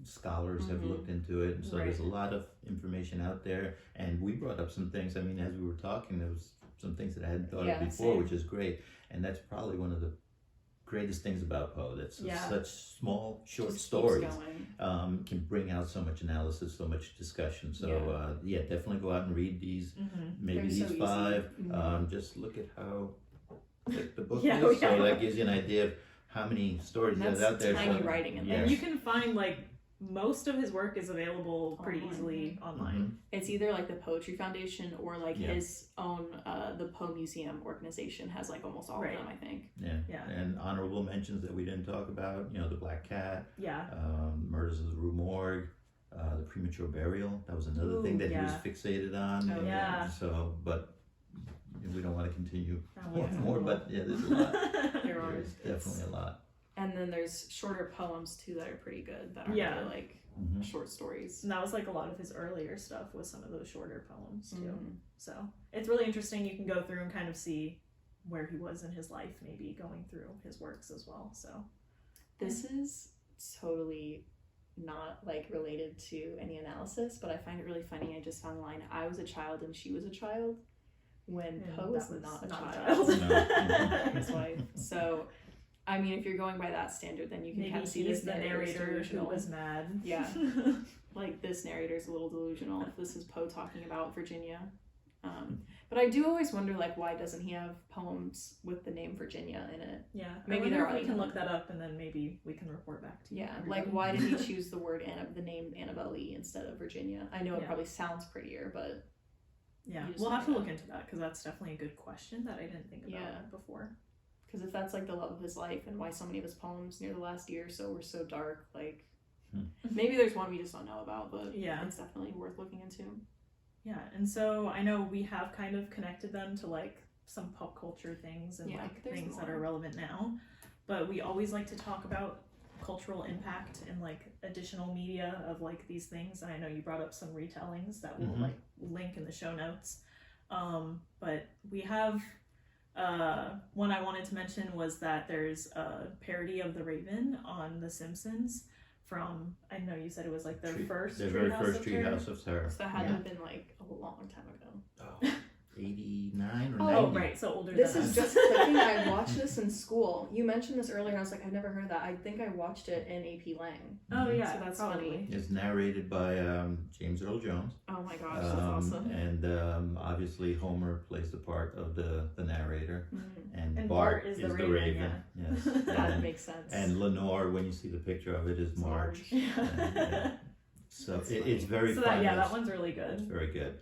scholars have looked into it, and so there's a lot of information out there. And we brought up some things, I mean, as we were talking, there was some things that I hadn't thought of before, which is great. And that's probably one of the greatest things about Poe, that's such small, short stories can bring out so much analysis, so much discussion. So definitely go out and read these. Maybe they're these 5. Just look at how thick the book is. So that gives you an idea of how many stories there's out there. Tiny writing in there. And you can find like most of his work is available pretty easily online. It's either like the Poetry Foundation or like his own the Poe Museum organization has like almost all of them, I think. And honorable mentions that we didn't talk about, you know, the Black Cat, Murders of the Rue Morgue, the Premature Burial. That was another thing that he was fixated on. So, but we don't want to continue more, but there's a lot. There's definitely a lot. And then there's shorter poems too that are pretty good, that are really like short stories. And that was like a lot of his earlier stuff, was some of those shorter poems too. So it's really interesting. You can go through and kind of see where he was in his life, maybe going through his works as well. So this is totally not like related to any analysis, but I find it really funny. I just found a line, I was a child and she was a child, when Poe was not a child. His wife. So I mean, if you're going by that standard, then you can kind of see this narrator who was mad. Yeah. Like, this narrator's a little delusional if this is Poe talking about Virginia. But I do always wonder, like, why doesn't he have poems with the name Virginia in it? Yeah. Maybe we can look that up, and then maybe we can report back to you. Yeah. Like, why did he choose the name Annabelle Lee instead of Virginia? I know it probably sounds prettier, but... Yeah, we'll have to look into that, because that's definitely a good question that I didn't think about before. Because if that's like the love of his life, and why so many of his poems near the last year or so were so dark, like maybe there's one we just don't know about, but it's definitely worth looking into. Yeah, and so I know we have kind of connected them to like some pop culture things and like things that are relevant now, but we always like to talk about cultural impact and like additional media of like these things. And I know you brought up some retellings that we'll like link in the show notes, but we have one I wanted to mention was that there's a parody of The Raven on The Simpsons from, I know you said it was like their very first Treehouse of Terror. So that had to have been like a long time ago. Oh. 89 or 90. Oh, right, so older This than is us. just clicking. I watched this in school. You mentioned this earlier, and I was like, I've never heard that. I think I watched it in AP Lang. Oh, yeah, So that's probably. funny. It's narrated by James Earl Jones. Oh my gosh, that's awesome. And obviously Homer plays the part of the narrator, and Bart Bart is is the the Raven, Yes, That makes sense. and Lenore, when you see the picture of it, is Marge. Yeah. So it's very so fun. that one's really good. It's very good.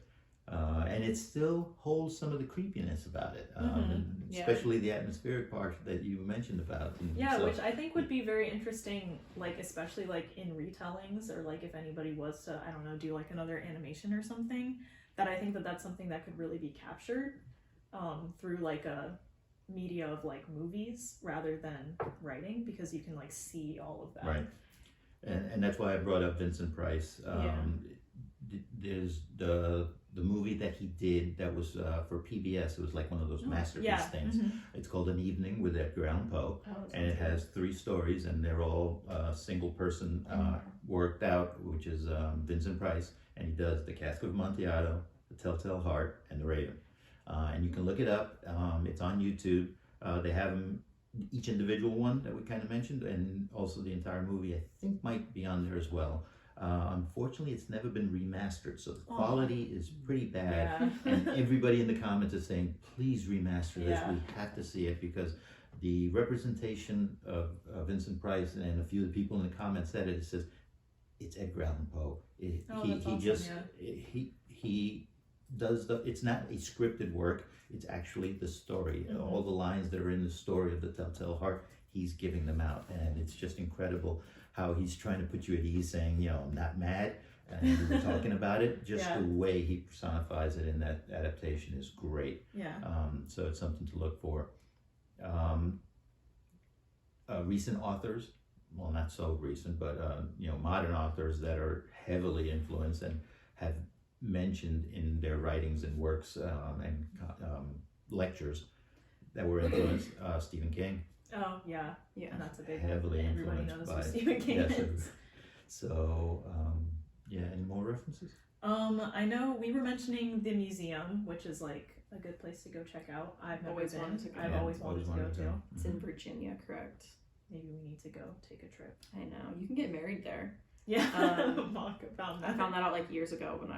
And it still holds some of the creepiness about it, and Yeah. especially the atmospheric part that you mentioned about. And Yeah, so, which I think would be very interesting, like especially like in retellings, or like if anybody was to, I don't know, do like another animation or something. That I think that that's something that could really be captured through like a media of like movies rather than writing, because you can like see all of that. Right. And that's why I brought up Vincent Price. There's the movie that he did that was for PBS. It was like one of those masterpiece things. It's called An Evening with Edgar Allan Poe, and it has 3 stories, and they're all single person worked out, which is Vincent Price, and he does The Cask of Amontillado, The Telltale Heart, and The Raven. And you can look it up. It's on YouTube. They have them, each individual one that we kind of mentioned, and also the entire movie, I think, might be on there as well. Unfortunately, it's never been remastered, so the quality is pretty bad. And everybody in the comments is saying, please remaster this. We have to see it, because the representation of Vincent Price, and a few of the people in the comments said it, says, it's Edgar Allan Poe. He does it's not a scripted work, it's actually the story. All the lines that are in the story of The Telltale Heart, he's giving them out, and it's just incredible how he's trying to put you at ease, saying, you know, I'm not mad, and we were talking about it. Just the way he personifies it in that adaptation is great. So it's something to look for. Recent authors, well, not so recent, but you know, modern authors that are heavily influenced and have mentioned in their writings and works and lectures that were influenced. Stephen King. Oh yeah, and that's a big heavily one. Everybody influenced knows by who Stephen King is. So any more references? I know we were mentioning the museum, which is like a good place to go check out. I've always wanted to go. I've always wanted to go too. It's in Virginia, correct? Maybe we need to go take a trip. I know, you can get married there. Yeah, Mock found that. I found that out like years ago when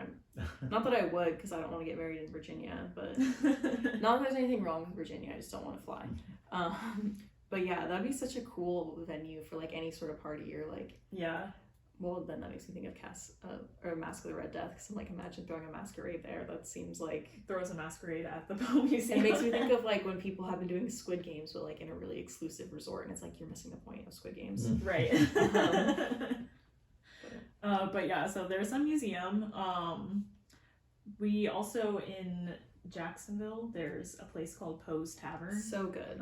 not that I would, because I don't want to get married in Virginia, but not that there's anything wrong with Virginia, I just don't want to fly. But yeah, that'd be such a cool venue for like any sort of party, or like well, then that makes me think of or Mask of the Red Death, because I'm like, imagine throwing a masquerade there. That seems like throws a masquerade at the Poe Museum. It makes me think of like when people have been doing Squid Games, but like in a really exclusive resort, and it's like you're missing the point of Squid Games, right? But yeah, so there's a museum. We also in Jacksonville, there's a place called Poe's Tavern. So good.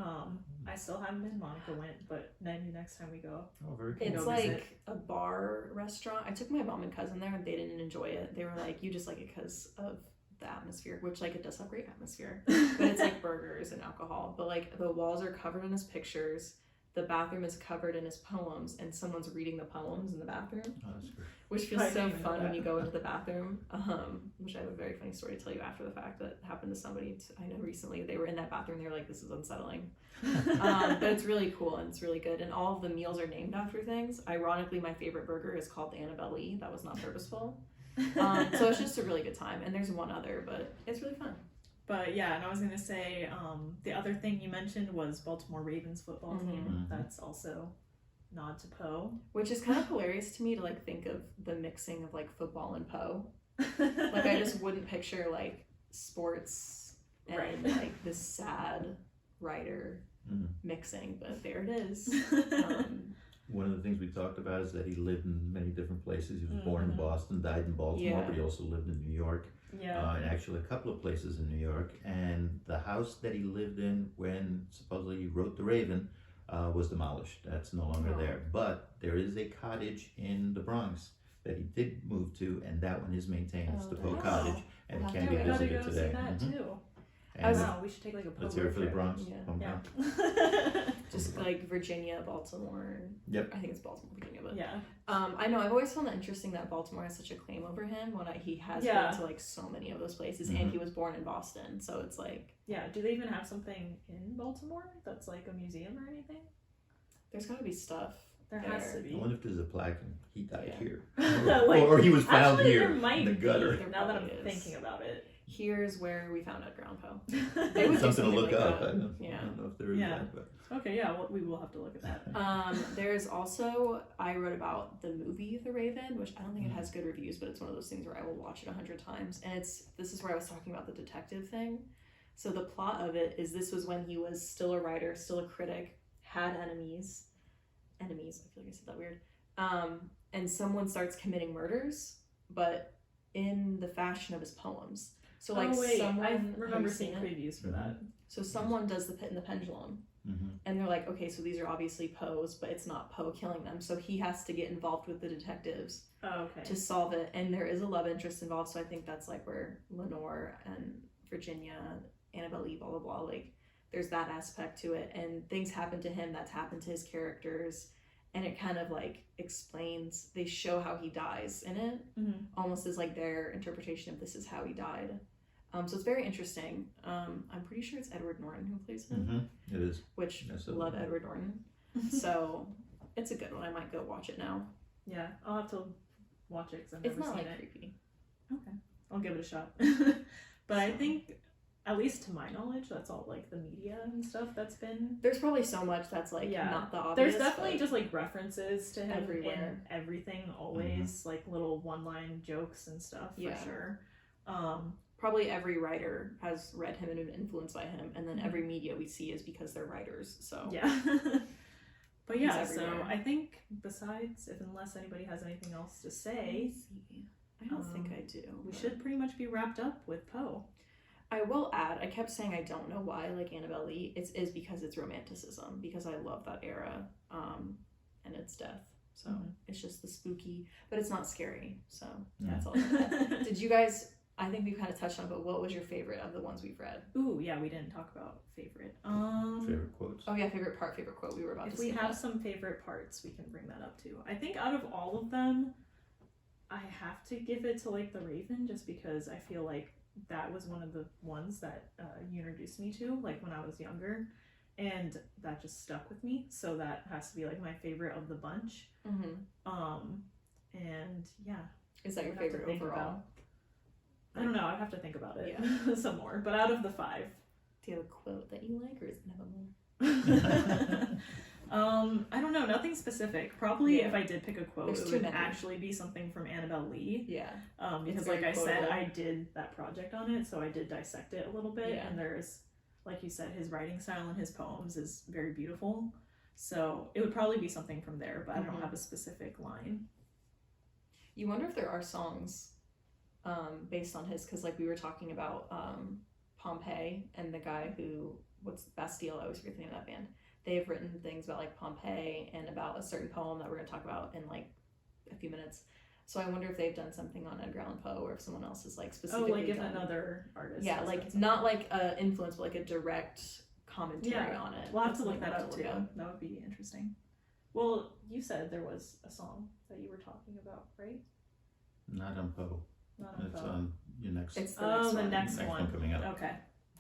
I still haven't been. Monica went, but maybe next time we go. Oh, very cool. It's like a bar restaurant. I took my mom and cousin there, and they didn't enjoy it. They were like, "You just like it because of the atmosphere," which like it does have great atmosphere, but it's like burgers and alcohol. But like the walls are covered in his pictures. The bathroom is covered in his poems, and someone's reading the poems in the bathroom. Oh, that's great. Which feels so fun when you go into the bathroom. Which I have a very funny story to tell you after the fact that happened to somebody I know recently. They were in that bathroom. They were like, "This is unsettling," but it's really cool and it's really good. And all of the meals are named after things. Ironically, my favorite burger is called the Annabelle Lee. That was not purposeful. So it's just a really good time. And there's one other, but it's really fun. But yeah, and I was gonna say, the other thing you mentioned was Baltimore Ravens football team. That's also nod to Poe, which is kind of hilarious to me to like think of the mixing of like football and Poe. Like I just wouldn't picture like sports and like this sad writer mixing, but there it is. One of the things we talked about is that he lived in many different places. He was born in Boston, died in Baltimore, but he also lived in New York. And actually a couple of places in New York. And the house that he lived in when supposedly he wrote The Raven was demolished. That's no longer there. But there is a cottage in the Bronx that he did move to, and that one is maintained. It's the Poe Cottage, and it can be visited today. See that too. And wow, we should take like a Poe let's hear it for the Bronx. Yeah. Just like Virginia, Baltimore. Yep. I think it's Baltimore, Virginia, but yeah. I know I've always found that interesting that Baltimore has such a claim over him when he has Yeah. been to like so many of those places, Mhm. and he was born in Boston, so it's like Yeah, do they even have something in Baltimore that's like a museum or anything? there's got to be stuff. There has to I be. wonder if there's a plaque and he died Yeah. here. Like, or he was found actually, here there might in the gutter. be, now that I'm Probably is. thinking about it. Here's where we found Edgar Allan Poe. They would do Something to something look like up. that. I don't know if there is Yeah. that, but Okay, yeah, well, we will have to look at that. There's also I wrote about the movie The Raven, which I don't think it has good reviews, but it's one of those things where I will watch it 100 times. And this is where I was talking about the detective thing. So the plot of it is this was when he was still a writer, still a critic, had enemies. I feel like I said that weird. And someone starts committing murders, but in the fashion of his poems. So like someone, I remember seeing it? previews for that. So someone does the Pit and the Pendulum. And they're like, okay, so these are obviously Poe's, but it's not Poe killing them. So he has to get involved with the detectives to solve it. And there is a love interest involved. So I think that's like where Lenore and Virginia, Annabelle Lee, blah, blah, blah. Like there's that aspect to it. And things happen to him that's happened to his characters. And it kind of like explains, they show how he dies in it. Almost as like their interpretation of this is how he died. So it's very interesting. I'm pretty sure it's Edward Norton who plays him. It is. Which love Edward Norton. So it's a good one. I might go watch it now. Yeah, I'll have to watch it because I've It's never not seen like it. creepy. Okay, I'll give it a shot. But I think, at least to my knowledge, that's all like the media and stuff that's been. There's probably so much that's like not the obvious. There's definitely just like references to him everywhere. in everything, always like little one-line jokes and stuff for sure. Probably every writer has read him and been influenced by him, and then every media we see is because they're writers. So yeah. But yeah, so I think besides, unless anybody has anything else to say, I don't think I do. We should pretty much be wrapped up with Poe. I will add, I kept saying I don't know why, like Annabelle Lee, is because it's romanticism, because I love that era, and it's death. So it's just the spooky, but it's not scary. So that's all. Did you guys? I think we've kind of touched on, but what was your favorite of the ones we've read? Ooh, yeah, we didn't talk about favorite. Favorite quotes. Oh yeah, favorite part, favorite quote. We were about to. If we have some favorite parts, we can bring that up too. I think out of all of them, I have to give it to like the Raven, just because I feel like that was one of the ones that you introduced me to, like when I was younger, and that just stuck with me. So that has to be like my favorite of the bunch. And yeah, is that your favorite overall? I don't know. I'd have to think about it some more. But out of the 5, do you have a quote that you like, or is it nevermore? I don't know. Nothing specific. Probably if I did pick a quote, it would actually be something from Annabelle Lee. Yeah. Because like I said, I did that project on it, so I did dissect it a little bit. Yeah. And there's, like you said, his writing style and his poems is very beautiful. So it would probably be something from there, but I don't have a specific line. You wonder if there are songs based on his, because like we were talking about Pompeii and the guy who, Bastille, I always forget the name of that band. They've written things about like Pompeii and about a certain poem that we're going to talk about in like a few minutes. So I wonder if they've done something on Edgar Allan Poe, or if someone else is like specifically like if another artist. Yeah, like not like a influence, but like a direct commentary on it. We'll have to look that up too. That would be interesting. Well, you said there was a song that you were talking about, right? Not on Poe. It's on your next. It's the next one coming up. Okay.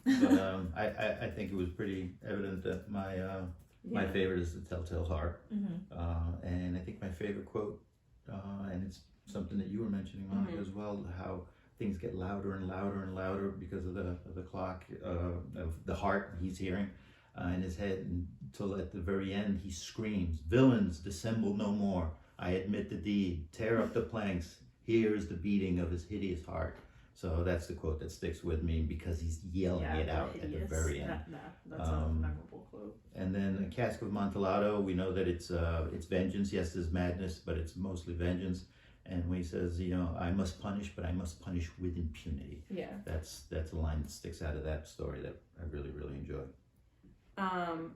But I think it was pretty evident that my favorite is the Telltale Heart, and I think my favorite quote, and it's something that you were mentioning, Monica, as well, how things get louder and louder and louder because of the clock of the heart he's hearing in his head, until at the very end he screams, "Villains, dissemble no more! I admit the deed. Tear up the planks. Here is the beating of his hideous heart." So that's the quote that sticks with me, because he's yelling it out at the very end. That's a memorable quote. And then A Cask of Amontillado, we know that it's vengeance. Yes, there's madness, but it's mostly vengeance. And when he says, I must punish, but I must punish with impunity. Yeah. That's a line that sticks out of that story that I really, really enjoyed.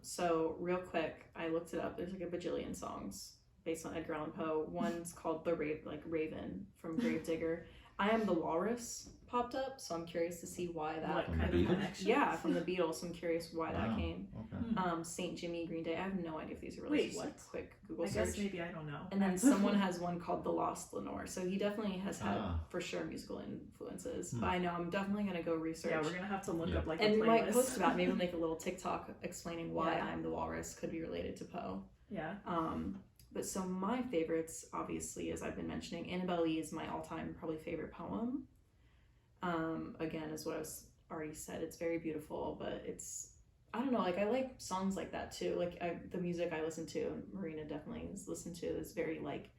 So real quick, I looked it up. There's like a bajillion songs based on Edgar Allan Poe. One's called Raven from Gravedigger. I Am the Walrus popped up, so I'm curious to see why that. What kind of connection? Yeah, from the Beatles. So I'm curious why that came. Okay. Saint Jimmy, Green Day. I have no idea if these are really just a quick Google search. I guess maybe I don't know. And then someone has one called The Lost Lenore. So he definitely has had for sure musical influences. But I know I'm definitely gonna go research. Yeah, we're gonna have to look up like and a playlist. We might post about maybe we'll make a little TikTok explaining why I'm the Walrus could be related to Poe. Yeah. But so my favorites, obviously, as I've been mentioning, Annabelle Lee is my all-time probably favorite poem. Again, as what I was already said, it's very beautiful, but it's, I don't know, like I like songs like that too. Like the music I listen to, and Marina definitely has listened to, is very like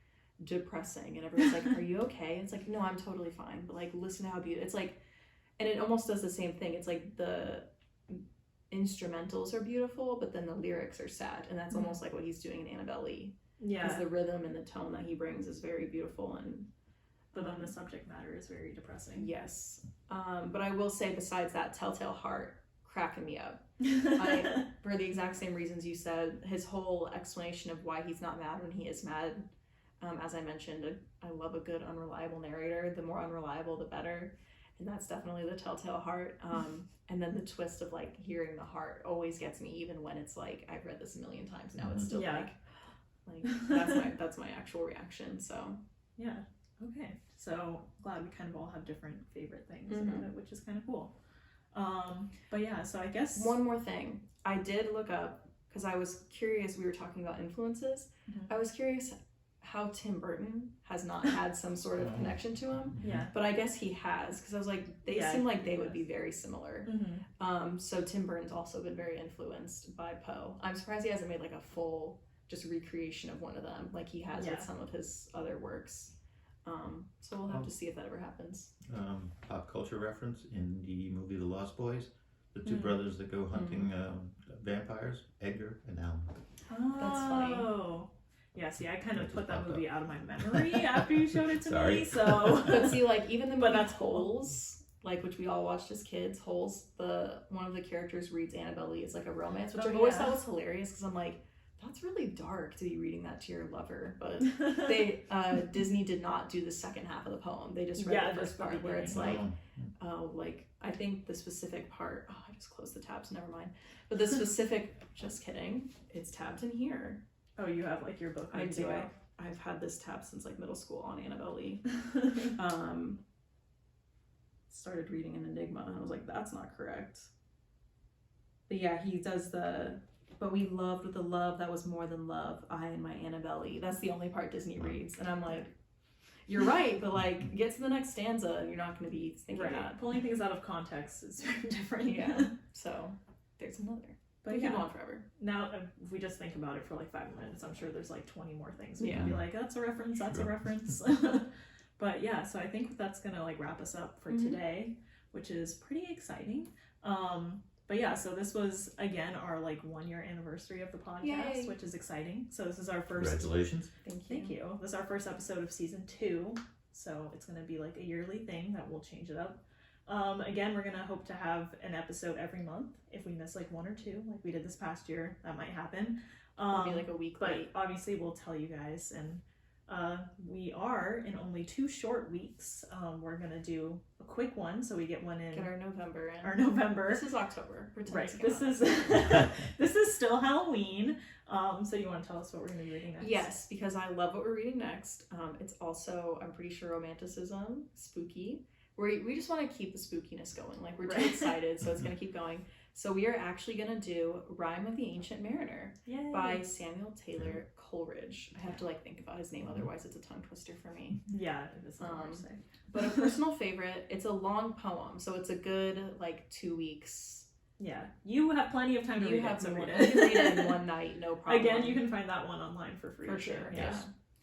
depressing, and everyone's like, "Are you okay?" And it's like, no, I'm totally fine. But like, listen to how beautiful. It's like, and it almost does the same thing. It's like the instrumentals are beautiful, but then the lyrics are sad, and that's almost like what he's doing in Annabelle Lee. Yeah, because the rhythm and the tone that he brings is very beautiful, and but then the subject matter is very depressing. Yes. But I will say, besides that, Telltale Heart cracking me up. For the exact same reasons you said, his whole explanation of why he's not mad when he is mad. As I mentioned, I love a good unreliable narrator. The more unreliable, the better. And that's definitely the Telltale Heart. And then the twist of like hearing the heart always gets me, even when it's like, I've read this a million times now. It's still like that's my actual reaction. So yeah. Okay, so glad we kind of all have different favorite things about it, which is kind of cool. But yeah, so I guess one more thing I did look up, because I was curious. We were talking about influences. I was curious how Tim Burton has not had some sort of connection to him. Yeah, but I guess he has, because I was like, they seem like they would be very similar. So Tim Burton's also been very influenced by Poe. I'm surprised he hasn't made like a full just recreation of one of them like he has with some of his other works. So we'll have to see if that ever happens. Pop culture reference in the movie The Lost Boys, the two brothers that go hunting vampires, Edgar and Allan. Oh, that's funny. Yeah, see, I kind of put that movie out of my memory after you showed it to me. So, but see, like even the movie Holes, like which we all watched as kids, Holes, one of the characters reads Annabelle Lee as like a romance, which I've always thought was hilarious, because I'm like, that's really dark to be reading that to your lover. But they Disney did not do the second half of the poem. They just read the first part where it's like, like I think the specific part. Oh, I just closed the tabs. Never mind. But the specific, just kidding. It's tabbed in here. Oh, you have like your book. I do. I've had this tab since like middle school on Annabelle Lee. Started reading an Enigma, and I was like, that's not correct. But yeah, he does but we loved with the love that was more than love, I and my Annabelle Lee. That's the only part Disney reads. And I'm like, you're right, but like, get to the next stanza and you're not going to be thinking that. Pulling things out of context is very different. Yeah. So there's another. But we can go on forever. Now, if we just think about it for like 5 minutes, I'm sure there's like 20 more things. We can be like, that's a reference, that's a reference. But yeah, so I think that's going to like wrap us up for today, which is pretty exciting. But yeah, so this was, again, our like 1-year anniversary of the podcast, which is exciting. So this is our first... Congratulations. Thank you. This is our first episode of season 2. So it's going to be like a yearly thing that we'll change it up. Again, we're going to hope to have an episode every month. If we miss like 1 or 2, like we did this past year, that might happen. It'll be like a week late. But obviously we'll tell you guys. And we are in only 2 short weeks. We're going to do a quick one, so we get one in. Get our November in. Our November. This is October. Right. This is this is still Halloween. So you want to tell us what we're going to be reading next? Yes, because I love what we're reading next. It's also, I'm pretty sure, romanticism, spooky. We just want to keep the spookiness going. Like, we're too excited, so it's going to keep going. So we are actually going to do Rime of the Ancient Mariner by Samuel Taylor Coleridge. I have to like think about his name, otherwise it's a tongue twister for me. Yeah, it is hard to say. But a personal favorite. It's a long poem, so it's a good like 2 weeks. Yeah, you have plenty of time to read it. So you can read it in one night, no problem. Again, you can find that one online for free. For sure, yeah.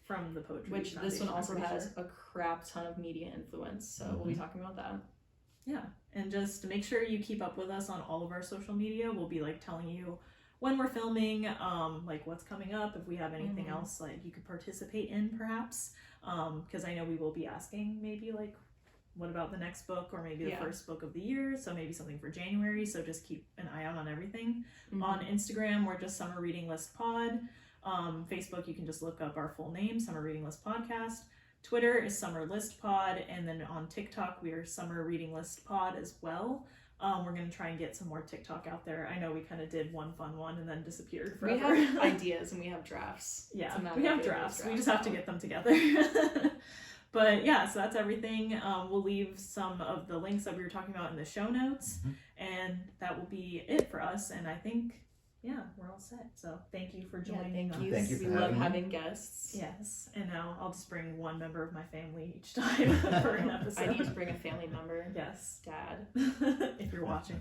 From the Poetry Which Foundation, this one also has a crap ton of media influence, so we'll be talking about that. Yeah, and just make sure you keep up with us on all of our social media. We'll be like telling you when we're filming, like what's coming up, if we have anything else like you could participate in perhaps, because I know we will be asking maybe like what about the next book, or maybe the first book of the year, so maybe something for January, so just keep an eye out on everything. On Instagram, we're just Summer Reading List Pod. Facebook, you can just look up our full name, Summer Reading List Podcast. Twitter is Summer List Pod, and then on TikTok we are Summer Reading List Pod as well. We're gonna try and get some more TikTok out there. I know we kind of did one fun one and then disappeared forever. We have ideas and we have drafts. Yeah, we have drafts. We just have to get them together. But yeah, so that's everything. We'll leave some of the links that we were talking about in the show notes, and that will be it for us. And I think, yeah, we're all set. So thank you for joining us. Thank you for we love having having guests. Yes, and now I'll just bring one member of my family each time for an episode. I need to bring a family member. Yes. Dad. If you're watching.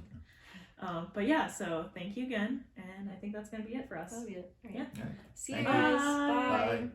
But yeah, so thank you again, and I think that's going to be it for us. That'll be it. All right. Yeah. See you Bye. guys. Bye. Bye.